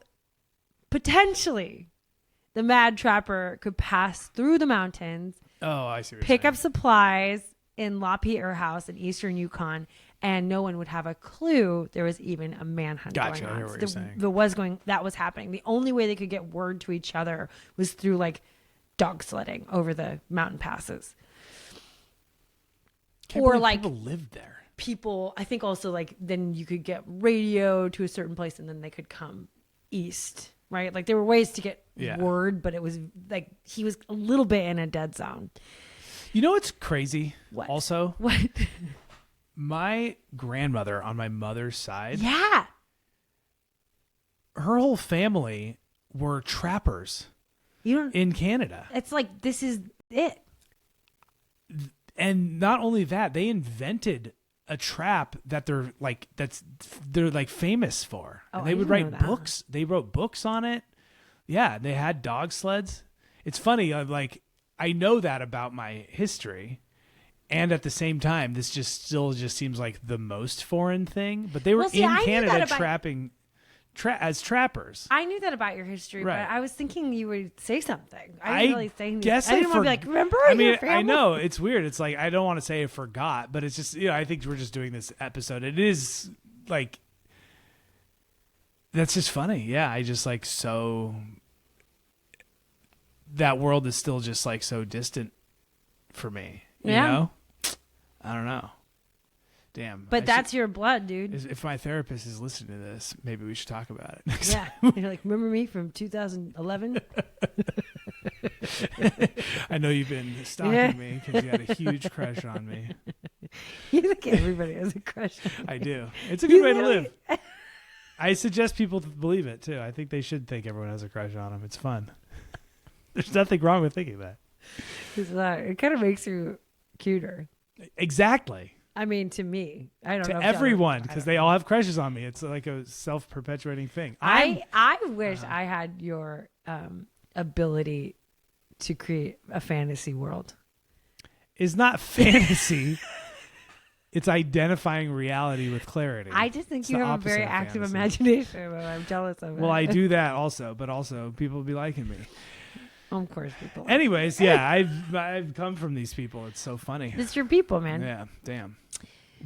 [SPEAKER 1] potentially the Mad Trapper could pass through the mountains.
[SPEAKER 2] Oh, I see what you're
[SPEAKER 1] pick
[SPEAKER 2] saying.
[SPEAKER 1] up supplies in Lapierre House in eastern Yukon, and no one would have a clue there was even a manhunt going on.
[SPEAKER 2] I hear what you're saying.
[SPEAKER 1] That was happening. The only way they could get word to each other was through like dog sledding over the mountain passes.
[SPEAKER 2] Or like people lived there.
[SPEAKER 1] People, I think also like then you could get radio to a certain place and then they could come east, right? Like there were ways to get word, but it was like he was a little bit in a dead zone.
[SPEAKER 2] You know what's crazy?
[SPEAKER 1] What?
[SPEAKER 2] Also?
[SPEAKER 1] What?
[SPEAKER 2] My grandmother on my mother's side.
[SPEAKER 1] Yeah.
[SPEAKER 2] Her whole family were trappers in Canada.
[SPEAKER 1] It's like, this is it.
[SPEAKER 2] And not only that, they invented a trap that they're like famous for.
[SPEAKER 1] Oh,
[SPEAKER 2] and they would write books. They wrote books on it. Yeah, they had dog sleds. It's funny. I know that about my history, and at the same time, this still seems like the most foreign thing. But they were in Canada trapping. As trappers.
[SPEAKER 1] I knew that about your history,
[SPEAKER 2] right.
[SPEAKER 1] But I was thinking you would say something. I didn't really say anything.
[SPEAKER 2] Guess
[SPEAKER 1] I didn't want to be like, remember your family?
[SPEAKER 2] I know, it's weird. It's like, I don't want to say I forgot, but it's just, I think we're just doing this episode. It is like, that's just funny. Yeah, I just like that world is still just like so distant for me. You know? I don't know. Damn.
[SPEAKER 1] But that's your blood, dude.
[SPEAKER 2] If my therapist is listening to this, maybe we should talk about it next
[SPEAKER 1] Yeah.
[SPEAKER 2] time.
[SPEAKER 1] You're like, remember me from 2011?
[SPEAKER 2] I know you've been stalking me because you had a huge crush on me.
[SPEAKER 1] You think everybody has a crush on
[SPEAKER 2] I
[SPEAKER 1] you.
[SPEAKER 2] do. It's a good way to live. I suggest people to believe it, too. I think they should think everyone has a crush on them. It's fun. There's nothing wrong with thinking that.
[SPEAKER 1] It kind of makes you cuter.
[SPEAKER 2] Exactly.
[SPEAKER 1] I mean, to me. I don't know.
[SPEAKER 2] To everyone, because they all have crushes on me. It's like a self-perpetuating thing.
[SPEAKER 1] I wish I had your ability to create a fantasy world.
[SPEAKER 2] It's not fantasy. It's identifying reality with clarity.
[SPEAKER 1] I just think
[SPEAKER 2] It's
[SPEAKER 1] you
[SPEAKER 2] the
[SPEAKER 1] have a
[SPEAKER 2] opposite
[SPEAKER 1] very
[SPEAKER 2] of
[SPEAKER 1] active
[SPEAKER 2] fantasy.
[SPEAKER 1] imagination, and I'm jealous of it.
[SPEAKER 2] Well, I do that also, but also people will be liking me.
[SPEAKER 1] Of course, people.
[SPEAKER 2] Anyways, yeah, I've come from these people. It's so funny.
[SPEAKER 1] It's your people, man.
[SPEAKER 2] Yeah, damn.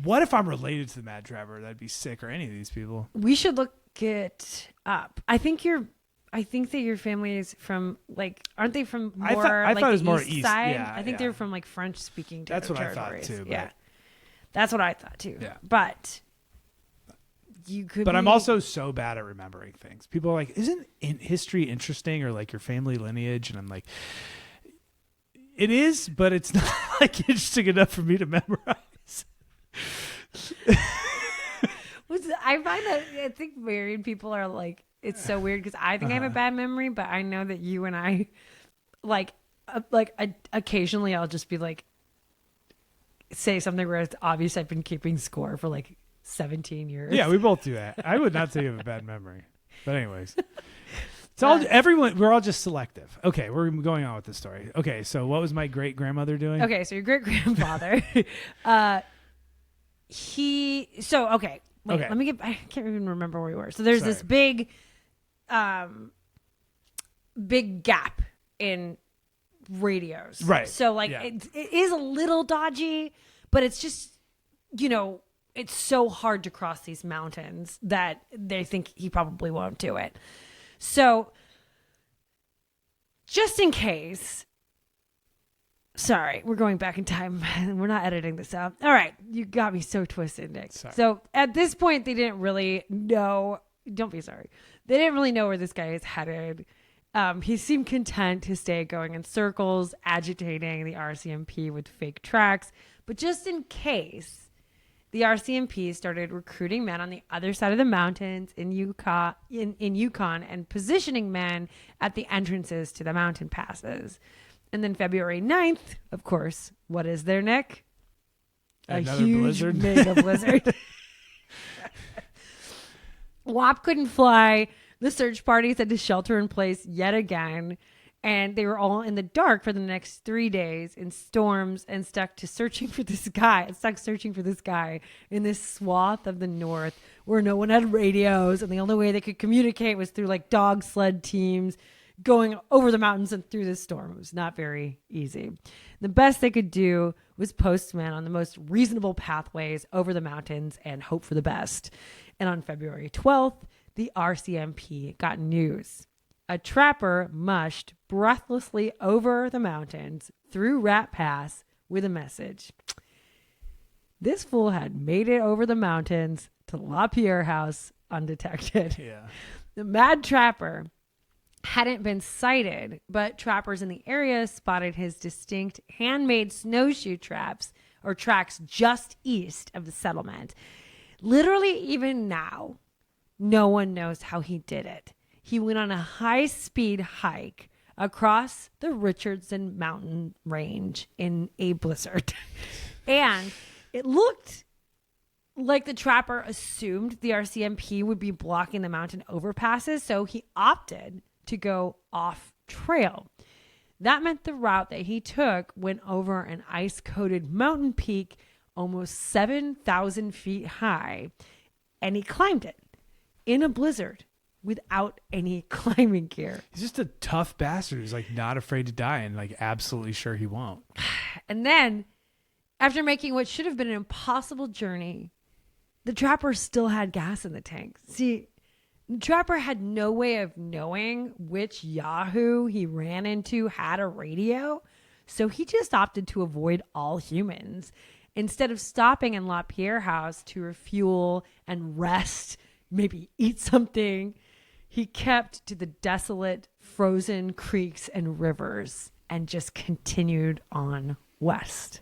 [SPEAKER 2] What if I'm related to the Mad Trapper? That'd be sick, or any of these people.
[SPEAKER 1] We should look it up. I think that your family is from aren't they from more
[SPEAKER 2] I thought it was
[SPEAKER 1] the
[SPEAKER 2] more
[SPEAKER 1] east
[SPEAKER 2] east.
[SPEAKER 1] side?
[SPEAKER 2] Yeah,
[SPEAKER 1] I think
[SPEAKER 2] yeah.
[SPEAKER 1] they're from like French speaking
[SPEAKER 2] That's what I
[SPEAKER 1] territories.
[SPEAKER 2] thought too. But,
[SPEAKER 1] Yeah. That's what I thought too.
[SPEAKER 2] Yeah.
[SPEAKER 1] But you could
[SPEAKER 2] But
[SPEAKER 1] be,
[SPEAKER 2] I'm also so bad at remembering things. People are like, isn't history interesting, or like your family lineage? And I'm like, it is, but it's not like interesting enough for me to memorize.
[SPEAKER 1] I think married people are like, it's so weird because I think I have a bad memory, but I know that you and I occasionally I'll just be like, say something where it's obvious I've been keeping score for like 17 years.
[SPEAKER 2] Yeah, we both do that. I would not say you have a bad memory. But anyways. It's all we're all just selective. Okay, we're going on with the story. Okay, so what was my great grandmother doing?
[SPEAKER 1] Okay, so your great grandfather, okay. Wait,
[SPEAKER 2] Okay.
[SPEAKER 1] let me get. I can't even remember where we were. So there's
[SPEAKER 2] Sorry.
[SPEAKER 1] this big, big gap in radios.
[SPEAKER 2] Right.
[SPEAKER 1] So
[SPEAKER 2] Yeah.
[SPEAKER 1] it is a little dodgy, but it's just, it's so hard to cross these mountains that they think he probably won't do it. So just in case. Sorry, we're going back in time. We're not editing this out. All right. You got me so twisted, Nick.
[SPEAKER 2] Sorry.
[SPEAKER 1] So at this point, they didn't really know. Don't be sorry. They didn't really know where this guy is headed. He seemed content to stay going in circles, agitating the RCMP with fake tracks. But just in case, the RCMP started recruiting men on the other side of the mountains in Yukon and positioning men at the entrances to the mountain passes. And then February 9th, of course, what is there, Nick?
[SPEAKER 2] Another
[SPEAKER 1] a huge
[SPEAKER 2] blizzard?
[SPEAKER 1] mega blizzard. WAP couldn't fly. The search parties had to shelter in place yet again. And they were all in the dark for the next 3 days in storms and stuck searching for this guy in this swath of the north where no one had radios. And the only way they could communicate was through like dog sled teams going over the mountains and through this storm. It was not very easy. The best they could do was post men on the most reasonable pathways over the mountains and hope for the best. And on February 12th, the RCMP got news. A trapper mushed breathlessly over the mountains through Rat Pass with a message. This fool had made it over the mountains to LaPierre House undetected.
[SPEAKER 2] Yeah.
[SPEAKER 1] The mad trapper hadn't been sighted, but trappers in the area spotted his distinct handmade snowshoe tracks just east of the settlement. Literally, even now, no one knows how he did it. He went on a high-speed hike across the Richardson Mountain Range in a blizzard. And it looked like the trapper assumed the RCMP would be blocking the mountain overpasses, so he opted to go off trail. That meant the route that he took went over an ice-coated mountain peak almost 7,000 feet high, and he climbed it in a blizzard without any climbing gear.
[SPEAKER 2] He's just a tough bastard who's like not afraid to die and like absolutely sure he won't.
[SPEAKER 1] And then, after making what should have been an impossible journey, the trapper still had gas in the tank. See, the trapper had no way of knowing which Yahoo he ran into had a radio, so he just opted to avoid all humans Instead of stopping in LaPierre House to refuel and rest, maybe eat something, he kept to the desolate, frozen creeks and rivers and just continued on west.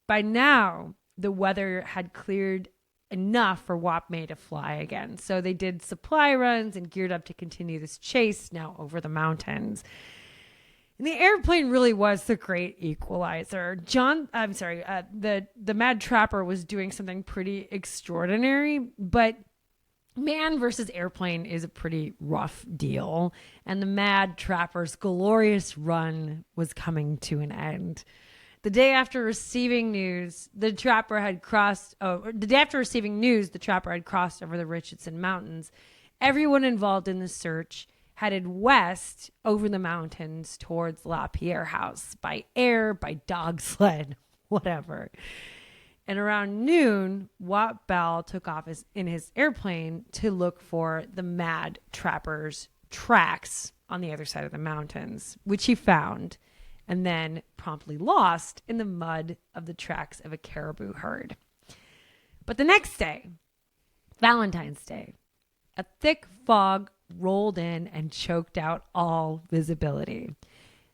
[SPEAKER 1] By now, the weather had cleared enough for Wap May to fly again. So they did supply runs and geared up to continue this chase now over the mountains. And the airplane really was the great equalizer. The Mad Trapper was doing something pretty extraordinary, but man versus airplane is a pretty rough deal. And the Mad Trapper's glorious run was coming to an end. The day after receiving news, the trapper had crossed over the Richardson Mountains. Everyone involved in the search headed west over the mountains towards LaPierre House by air, by dog sled, whatever. And around noon, Wap Bell took off in his airplane to look for the Mad Trapper's tracks on the other side of the mountains, which he found and then promptly lost in the mud of the tracks of a caribou herd. But the next day, Valentine's Day, a thick fog rolled in and choked out all visibility.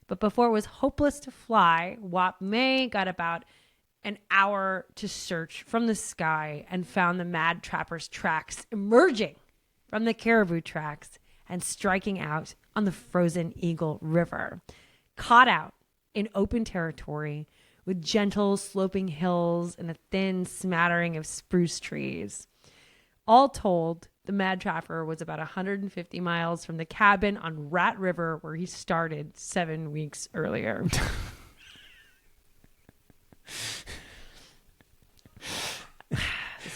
[SPEAKER 1] But before it was hopeless to fly, Wap May got about an hour to search from the sky and found the Mad Trapper's tracks emerging from the caribou tracks and striking out on the frozen Eagle River, caught out in open territory with gentle sloping hills and a thin smattering of spruce trees. All told, the Mad Trapper was about 150 miles from the cabin on Rat River where he started 7 weeks earlier.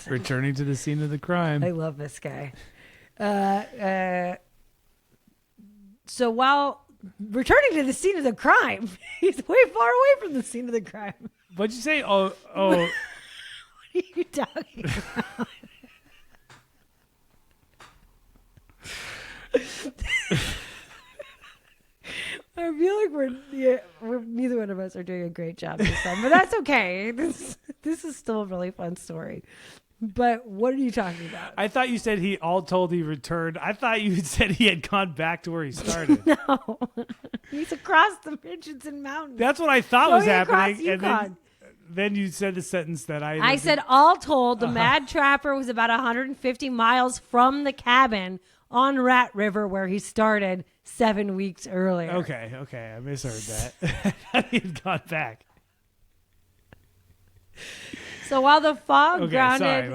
[SPEAKER 2] Returning to the scene of the crime.
[SPEAKER 1] I love this guy. So while returning to the scene of the crime, he's way far away from the scene of the crime.
[SPEAKER 2] What'd you say? Oh.
[SPEAKER 1] What are you talking about? I feel like we're neither one of us are doing a great job this time, but that's okay. This is still a really fun story. But what are you talking about?
[SPEAKER 2] I thought you said he returned. I thought you said he had gone back to where he started.
[SPEAKER 1] No, he's across the Richardson Mountains.
[SPEAKER 2] That's what I thought was happening.
[SPEAKER 1] And
[SPEAKER 2] then you said the sentence that
[SPEAKER 1] I said, all told, the Mad Trapper was about 150 miles from the cabin on Rat River where he started 7 weeks earlier.
[SPEAKER 2] Okay. I misheard that. I thought he had gone back.
[SPEAKER 1] So while the fog grounded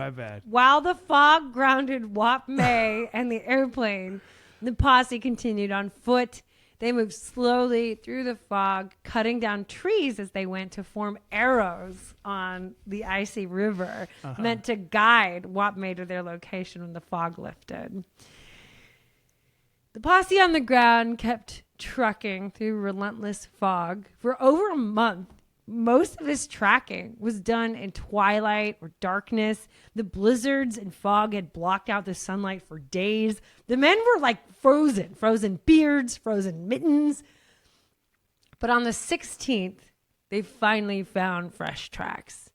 [SPEAKER 1] Wap May and the airplane, the posse continued on foot. They moved slowly through the fog, cutting down trees as they went to form arrows on the icy river, meant to guide Wap May to their location when the fog lifted. The posse on the ground kept trucking through relentless fog for over a month. Most of this tracking was done in twilight or darkness. The blizzards and fog had blocked out the sunlight for days. The men were like frozen beards, frozen mittens. But on the 16th, they finally found fresh tracks.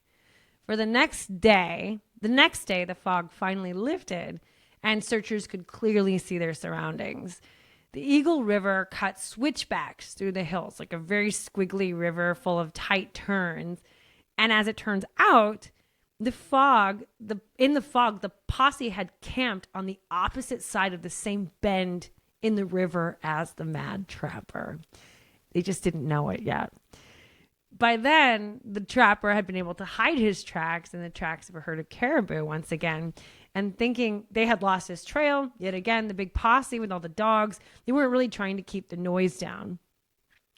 [SPEAKER 1] For the next day, the fog finally lifted and searchers could clearly see their surroundings. The Eagle River cut switchbacks through the hills, like a very squiggly river full of tight turns. And as it turns out, in the fog, the posse had camped on the opposite side of the same bend in the river as the Mad Trapper. They just didn't know it yet. By then, the trapper had been able to hide his tracks in the tracks of a herd of caribou once again. And thinking they had lost his trail, yet again, the big posse with all the dogs, they weren't really trying to keep the noise down.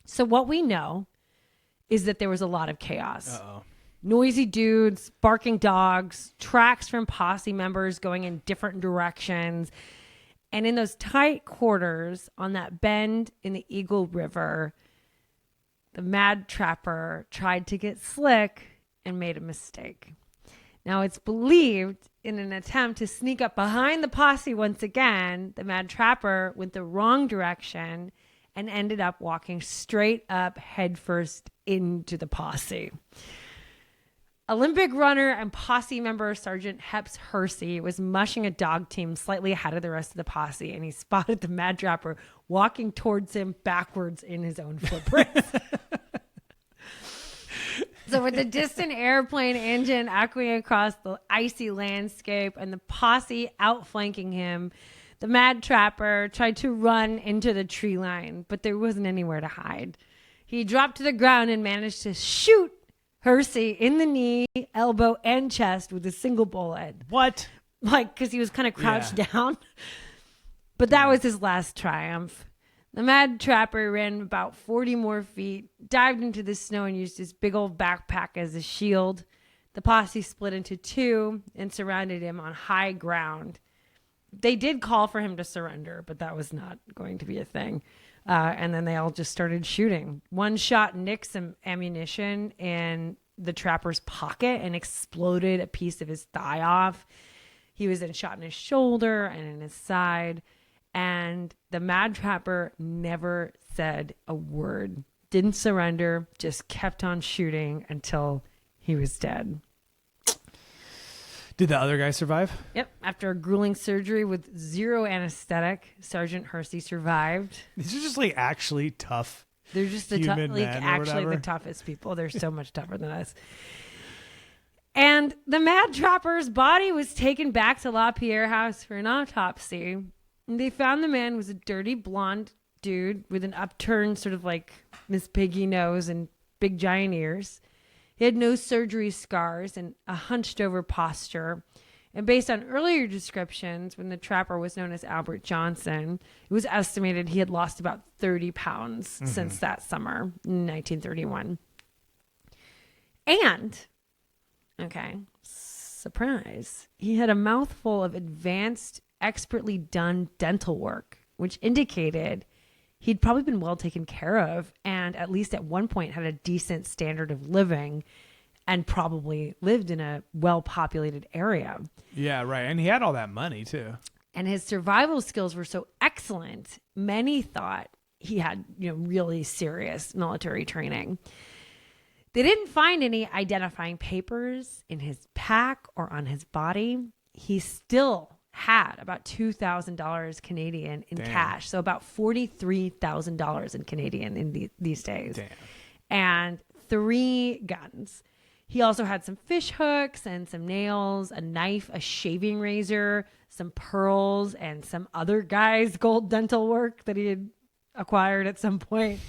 [SPEAKER 1] So what we know is that there was a lot of chaos.
[SPEAKER 2] Uh-oh.
[SPEAKER 1] Noisy dudes, barking dogs, tracks from posse members going in different directions. And in those tight quarters on that bend in the Eagle River, the Mad Trapper tried to get slick and made a mistake. Now, it's believed in an attempt to sneak up behind the posse once again, the Mad Trapper went the wrong direction and ended up walking straight up headfirst into the posse. Olympic runner and posse member Sergeant Heps Hersey was mushing a dog team slightly ahead of the rest of the posse, and he spotted the Mad Trapper walking towards him backwards in his own footprints. So with the distant airplane engine echoing across the icy landscape and the posse outflanking him, the Mad Trapper tried to run into the tree line, but there wasn't anywhere to hide. He dropped to the ground and managed to shoot Hersey in the knee, elbow, and chest with a single bullet.
[SPEAKER 2] What?
[SPEAKER 1] Like, because he was kind of crouched down. But that was his last triumph. The Mad Trapper ran about 40 more feet, dived into the snow, and used his big old backpack as a shield. The posse split into two and surrounded him on high ground. They did call for him to surrender, but that was not going to be a thing. And then they all just started shooting. One shot nicked some ammunition in the trapper's pocket and exploded a piece of his thigh off. He was then shot in his shoulder and in his side. And the Mad Trapper never said a word. Didn't surrender, just kept on shooting until he was dead.
[SPEAKER 2] Did the other guy survive?
[SPEAKER 1] Yep. After a grueling surgery with zero anesthetic, Sergeant Hersey survived.
[SPEAKER 2] These are just like actually tough.
[SPEAKER 1] They're just actually the toughest people. They're so much tougher than us. And the Mad Trapper's body was taken back to LaPierre House for an autopsy. And they found the man was a dirty blonde dude with an upturned sort of like Miss Piggy nose and big giant ears. He had no surgery scars and a hunched over posture. And based on earlier descriptions, when the trapper was known as Albert Johnson, it was estimated he had lost about 30 pounds since that summer in 1931. And, okay, surprise, he had a mouthful of advanced, expertly done dental work, which indicated he'd probably been well taken care of and at least at one point had a decent standard of living and probably lived in a well-populated area.
[SPEAKER 2] Yeah, right. And he had all that money too.
[SPEAKER 1] And his survival skills were so excellent, many thought he had, really serious military training. They didn't find any identifying papers in his pack or on his body. He still had about $2,000 Canadian in cash. So about $43,000 in Canadian in these days.
[SPEAKER 2] Damn.
[SPEAKER 1] And 3 guns. He also had some fish hooks and some nails, a knife, a shaving razor, some pearls, and some other guy's gold dental work that he had acquired at some point.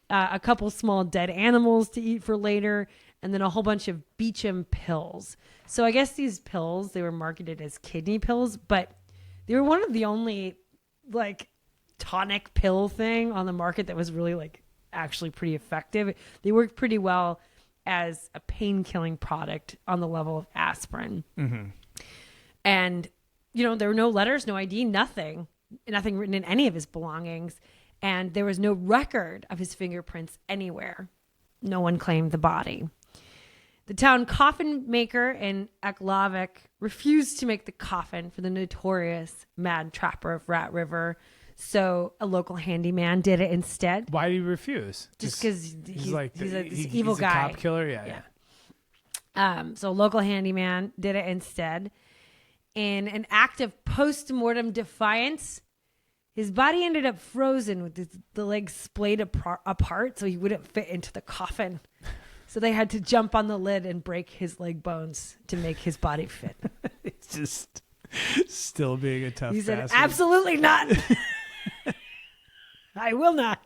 [SPEAKER 1] A couple small dead animals to eat for later, and then a whole bunch of Beecham pills. So I guess these pills, they were marketed as kidney pills, but they were one of the only like tonic pill thing on the market that was really like actually pretty effective. They worked pretty well as a pain-killing product on the level of aspirin. Mm-hmm. And, there were no letters, no ID, nothing written in any of his belongings. And there was no record of his fingerprints anywhere. No one claimed the body. The town coffin maker in Aklavik refused to make the coffin for the notorious Mad Trapper of Rat River. So a local handyman did it instead.
[SPEAKER 2] Why did he refuse?
[SPEAKER 1] Just because he's this evil guy.
[SPEAKER 2] He's a cop killer? Yeah.
[SPEAKER 1] So a local handyman did it instead. In an act of post-mortem defiance, his body ended up frozen with the legs splayed apart so he wouldn't fit into the coffin. So they had to jump on the lid and break his leg bones to make his body fit.
[SPEAKER 2] It's just still being a tough
[SPEAKER 1] He said,
[SPEAKER 2] bastard.
[SPEAKER 1] absolutely not. I will not.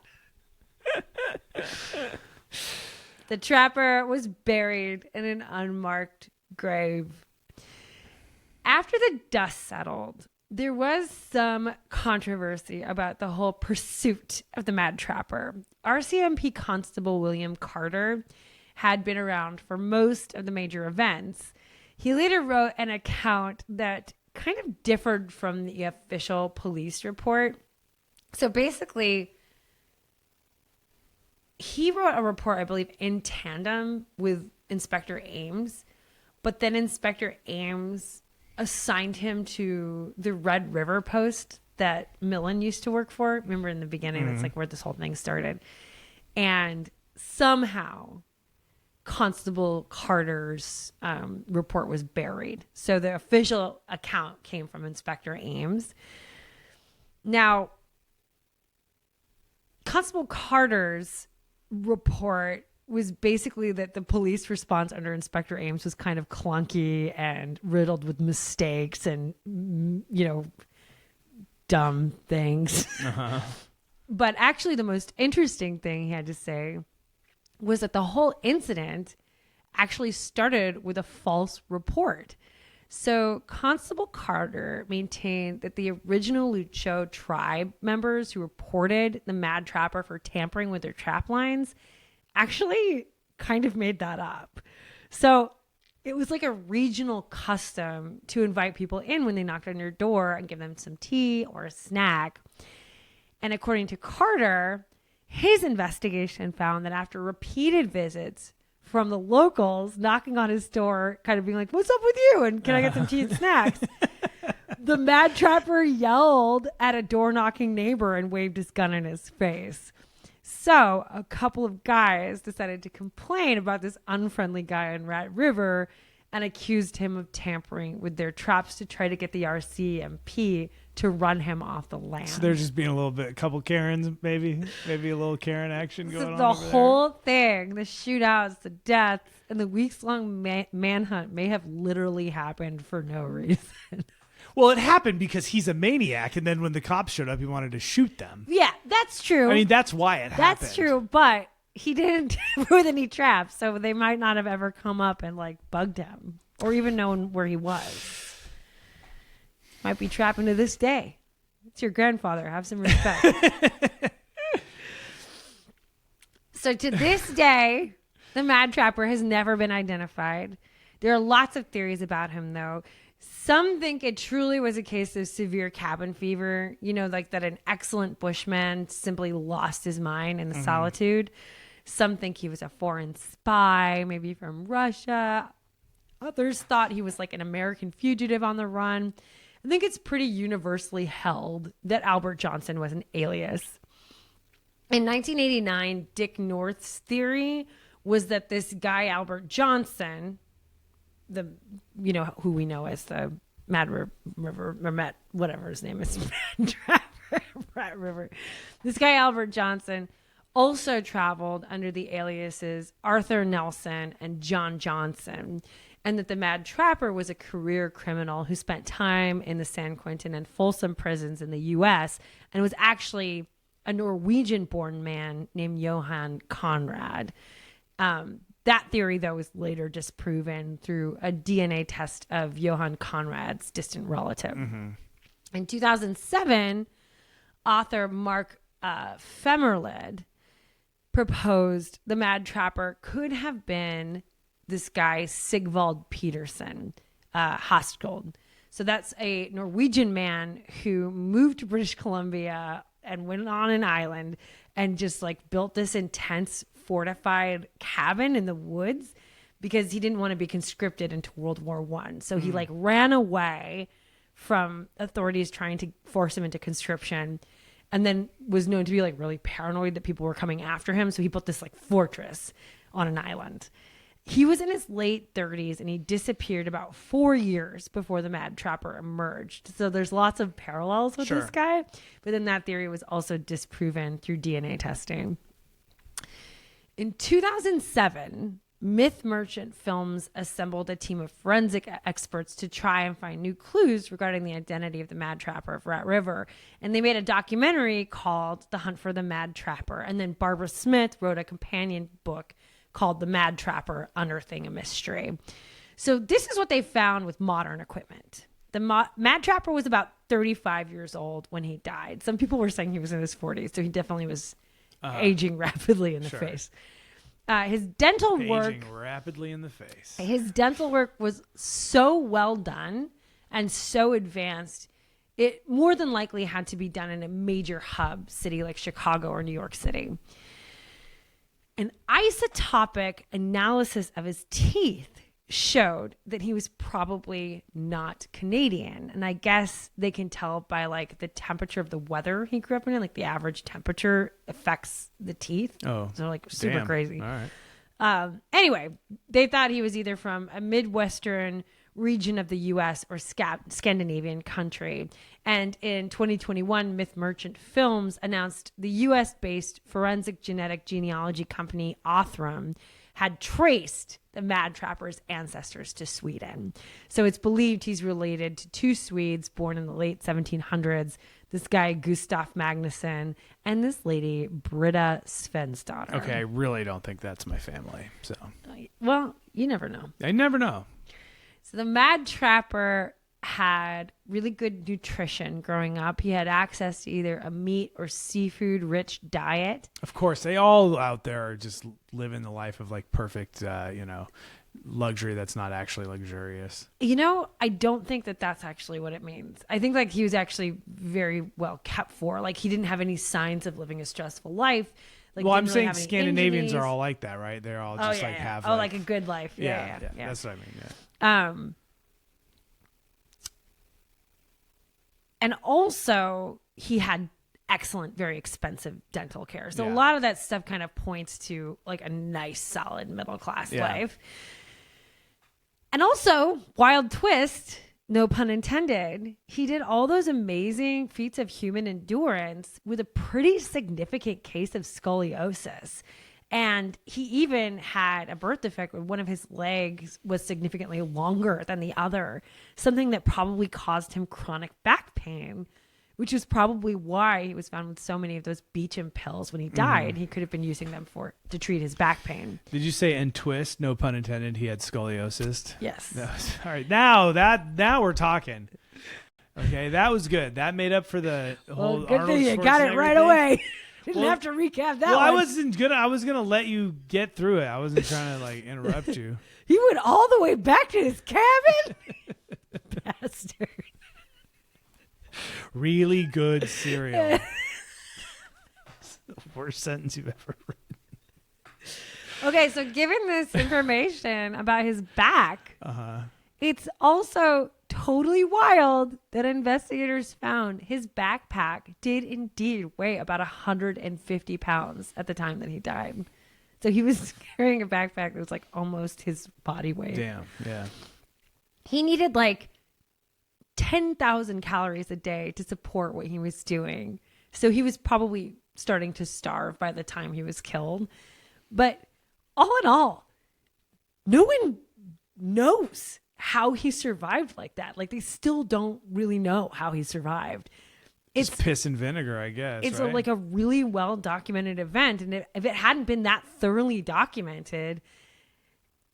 [SPEAKER 1] The trapper was buried in an unmarked grave. After the dust settled, there was some controversy about the whole pursuit of the Mad Trapper. RCMP Constable William Carter had been around for most of the major events. He later wrote an account that kind of differed from the official police report. So basically, he wrote a report, I believe, in tandem with Inspector Ames, but then Inspector Ames assigned him to the Red River post that Millen used to work for. Remember in the beginning, that's like where this whole thing started. And somehow Constable Carter's report was buried. So the official account came from Inspector Ames. Now, Constable Carter's report was basically that the police response under Inspector Ames was kind of clunky and riddled with mistakes and, dumb things.
[SPEAKER 2] Uh-huh.
[SPEAKER 1] But actually, the most interesting thing he had to say was that the whole incident actually started with a false report. So Constable Carter maintained that the original Lucho tribe members who reported the Mad Trapper for tampering with their trap lines actually kind of made that up. So it was like a regional custom to invite people in when they knocked on your door and give them some tea or a snack. And according to Carter, his investigation found that after repeated visits from the locals knocking on his door, kind of being like, "What's up with you? And can I get some tea and snacks?" The Mad Trapper yelled at a door knocking neighbor and waved his gun in his face. So a couple of guys decided to complain about this unfriendly guy in Rat River and accused him of tampering with their traps to try to get the RCMP to run him off the land.
[SPEAKER 2] So they're just being a couple Karens, maybe a little Karen action going on.
[SPEAKER 1] The whole thing, the shootouts, the deaths, and the weeks-long manhunt may have literally happened for no reason.
[SPEAKER 2] Well, it happened because he's a maniac, and then when the cops showed up, he wanted to shoot them.
[SPEAKER 1] Yeah, that's true.
[SPEAKER 2] I mean, that's why it happened.
[SPEAKER 1] That's true, but he didn't with any traps, so they might not have ever come up and bugged him or even known where he was. Might be trapping to this day. It's your grandfather. Have some respect. So to this day, the Mad Trapper has never been identified. There are lots of theories about him, though. Some think it truly was a case of severe cabin fever, that an excellent bushman simply lost his mind in the solitude. Some think he was a foreign spy, maybe from Russia. Others thought he was an American fugitive on the run. I think it's pretty universally held that Albert Johnson was an alias. In 1989, Dick North's theory was that this guy, Albert Johnson, who we know as the Mad River, whatever his name is, Mad Trapper, Rat River. This guy, Albert Johnson, also traveled under the aliases Arthur Nelson and John Johnson, and that the Mad Trapper was a career criminal who spent time in the San Quentin and Folsom prisons in the U.S. and was actually a Norwegian-born man named Johan Conrad. That theory, though, was later disproven through a DNA test of Johan Conrad's distant relative. Mm-hmm. In 2007, author Mark Femerlid proposed the Mad Trapper could have been this guy, Sigvald Peterson Haskold. So that's a Norwegian man who moved to British Columbia and went on an island and just built this intense fortified cabin in the woods because he didn't want to be conscripted into World War I. So he ran away from authorities trying to force him into conscription, and then was known to be really paranoid that people were coming after him. So he built this fortress on an island. He was in his late 30s and he disappeared about 4 years before the Mad Trapper emerged. So there's lots of parallels with this guy, but then that theory was also disproven through DNA testing. In 2007, Myth Merchant Films assembled a team of forensic experts to try and find new clues regarding the identity of the Mad Trapper of Rat River. And they made a documentary called The Hunt for the Mad Trapper. And then Barbara Smith wrote a companion book called The Mad Trapper, Unearthing a Mystery. So this is what they found with modern equipment. The Mad Trapper was about 35 years old when he died. Some people were saying he was in his 40s, so he definitely was aging rapidly in the face. His dental work...
[SPEAKER 2] Aging rapidly in the face.
[SPEAKER 1] His dental work was so well done and so advanced, it more than likely had to be done in a major hub city like Chicago or New York City. An isotopic analysis of his teeth showed that he was probably not Canadian. And I guess they can tell by the temperature of the weather he grew up in. The average temperature affects the teeth.
[SPEAKER 2] Oh,
[SPEAKER 1] so super crazy.
[SPEAKER 2] All
[SPEAKER 1] Anyway, they thought he was either from a Midwestern region of the U.S. or Scandinavian country. And in 2021, Myth Merchant Films announced the U.S.-based forensic genetic genealogy company Othram had traced the Mad Trapper's ancestors to Sweden. So it's believed he's related to two Swedes born in the late 1700s, this guy Gustav Magnusson and this lady Britta Svensdotter.
[SPEAKER 2] Okay, I really don't think that's my family. So,
[SPEAKER 1] well, you never know.
[SPEAKER 2] I never know.
[SPEAKER 1] So the Mad Trapper had really good nutrition growing up. He had access to either a meat or seafood rich diet.
[SPEAKER 2] Of course, they all out there are just living the life of like perfect, luxury that's not actually luxurious.
[SPEAKER 1] I don't think that that's actually what it means. I think like he was actually very well kept for. Like he didn't have any signs of living a stressful life. Like,
[SPEAKER 2] well, I'm
[SPEAKER 1] didn't really
[SPEAKER 2] saying
[SPEAKER 1] have any
[SPEAKER 2] Scandinavians
[SPEAKER 1] injuries.
[SPEAKER 2] are all like that, right? They're all just have
[SPEAKER 1] like a good life. Yeah.
[SPEAKER 2] That's what I mean. Yeah.
[SPEAKER 1] And also he had excellent, very expensive dental care. So a lot of that stuff kind of points to like a nice, solid middle class life. And also, wild twist, no pun intended, he did all those amazing feats of human endurance with a pretty significant case of scoliosis. And he even had a birth defect where one of his legs was significantly longer than the other, something that probably caused him chronic back pain, which is probably why he was found with so many of those Beecham pills when he died. He could have been using them to treat his back pain.
[SPEAKER 2] Did you say and twist, no pun intended, he had scoliosis?
[SPEAKER 1] Yes.
[SPEAKER 2] No. All right, now we're talking. Okay, that was good. That made up for the whole
[SPEAKER 1] good
[SPEAKER 2] Arnold
[SPEAKER 1] thing you got it
[SPEAKER 2] Schwarzenegger
[SPEAKER 1] right
[SPEAKER 2] thing.
[SPEAKER 1] away. Didn't have to recap that
[SPEAKER 2] Well,
[SPEAKER 1] one.
[SPEAKER 2] I was gonna let you get through it. I wasn't trying to like interrupt you.
[SPEAKER 1] He went all the way back to his cabin? Bastard.
[SPEAKER 2] Really good cereal. It's the worst sentence you've ever written.
[SPEAKER 1] Okay, so given this information about his back, it's also totally wild that investigators found his backpack did indeed weigh about 150 pounds at the time that he died. So he was carrying a backpack that was like almost his body weight.
[SPEAKER 2] Damn, yeah.
[SPEAKER 1] He needed like 10,000 calories a day to support what he was doing. So he was probably starting to starve by the time he was killed. But all in all, no one knows how he survived like that. Like they still don't really know how he survived.
[SPEAKER 2] It's piss and vinegar, I guess.
[SPEAKER 1] It's
[SPEAKER 2] right?
[SPEAKER 1] like a really well documented event. And if it hadn't been that thoroughly documented,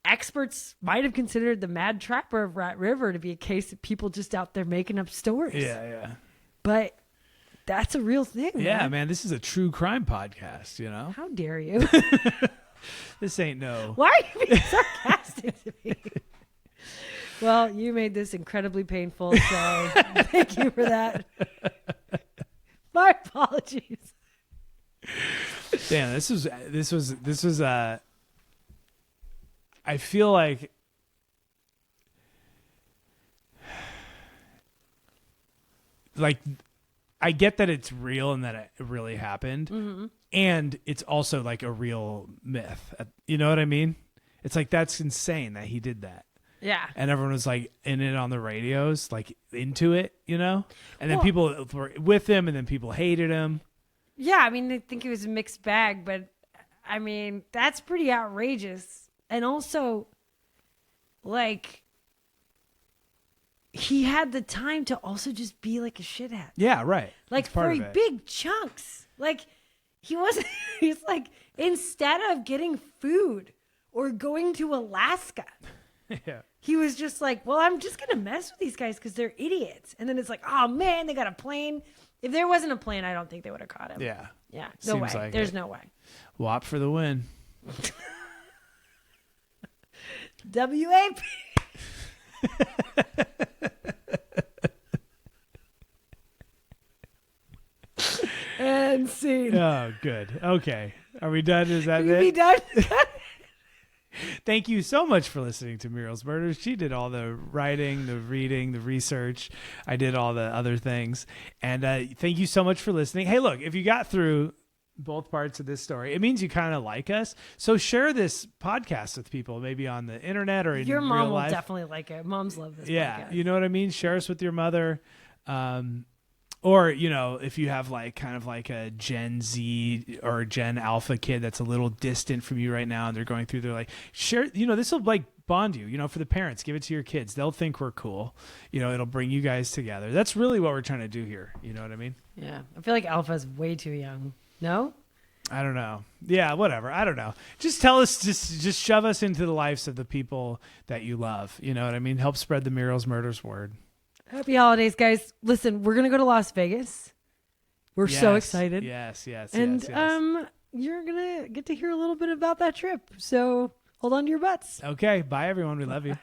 [SPEAKER 1] experts might have considered the Mad Trapper of Rat River to be a case of people just out there making up stories.
[SPEAKER 2] Yeah.
[SPEAKER 1] But that's a real thing.
[SPEAKER 2] Yeah, man, this is a true crime podcast, you know?
[SPEAKER 1] How dare you?
[SPEAKER 2] This ain't no.
[SPEAKER 1] Why are you being sarcastic to me? Well, you made this incredibly painful, so thank you for that. My apologies.
[SPEAKER 2] Damn, this was I feel like I get that it's real and that it really happened, and it's also like a real myth. You know what I mean? It's like that's insane that he did that.
[SPEAKER 1] Yeah.
[SPEAKER 2] And everyone was like in it on the radios, like into it, you know? And then people were with him and then people hated him.
[SPEAKER 1] Yeah, I mean, I think it was a mixed bag, but I mean, that's pretty outrageous. And also, like, he had the time to also just be like a shithead.
[SPEAKER 2] Yeah, right.
[SPEAKER 1] Like,
[SPEAKER 2] That's part
[SPEAKER 1] for
[SPEAKER 2] of it.
[SPEAKER 1] big chunks. Like, he's like, instead of getting food or going to Alaska,
[SPEAKER 2] Yeah.
[SPEAKER 1] he was just like, well, I'm just going to mess with these guys because they're idiots. And then it's like, oh, man, they got a plane. If there wasn't a plane, I don't think they would have caught him.
[SPEAKER 2] Yeah.
[SPEAKER 1] Yeah. No
[SPEAKER 2] Seems
[SPEAKER 1] way.
[SPEAKER 2] like
[SPEAKER 1] There's
[SPEAKER 2] it.
[SPEAKER 1] no way.
[SPEAKER 2] WAP for the win.
[SPEAKER 1] WAP. And scene.
[SPEAKER 2] Oh, good. Okay. Are we done? Is that
[SPEAKER 1] You
[SPEAKER 2] it?
[SPEAKER 1] be done?
[SPEAKER 2] Thank you so much for listening to Muriel's Murders. She did all the writing, the reading, the research. I did all the other things. And thank you so much for listening. Hey, look, if you got through both parts of this story. It means you kind of like us. So share this podcast with people, maybe on the internet or in
[SPEAKER 1] Your mom
[SPEAKER 2] real
[SPEAKER 1] will
[SPEAKER 2] life.
[SPEAKER 1] definitely like it. Moms love this
[SPEAKER 2] Yeah,
[SPEAKER 1] podcast.
[SPEAKER 2] you know what I mean? Share us with your mother. Or, you know, if you have like kind of like a Gen Z or Gen Alpha kid that's a little distant from you right now and they're going through, they're like, share, you know, this will like bond you, you know, for the parents, give it to your kids. They'll think we're cool. You know, it'll bring you guys together. That's really what we're trying to do here. You know what I mean?
[SPEAKER 1] Yeah. I feel like Alpha's way too young. No?
[SPEAKER 2] I don't know. Yeah, whatever. I don't know. Just tell us, just shove us into the lives of the people that you love. You know what I mean? Help spread the Muriel's Murders word.
[SPEAKER 1] Happy holidays, guys. Listen, we're going to go to Las Vegas. We're so excited.
[SPEAKER 2] Yes.
[SPEAKER 1] And you're going to get to hear a little bit about that trip. So hold on to your butts.
[SPEAKER 2] Okay. Bye, everyone. We love you.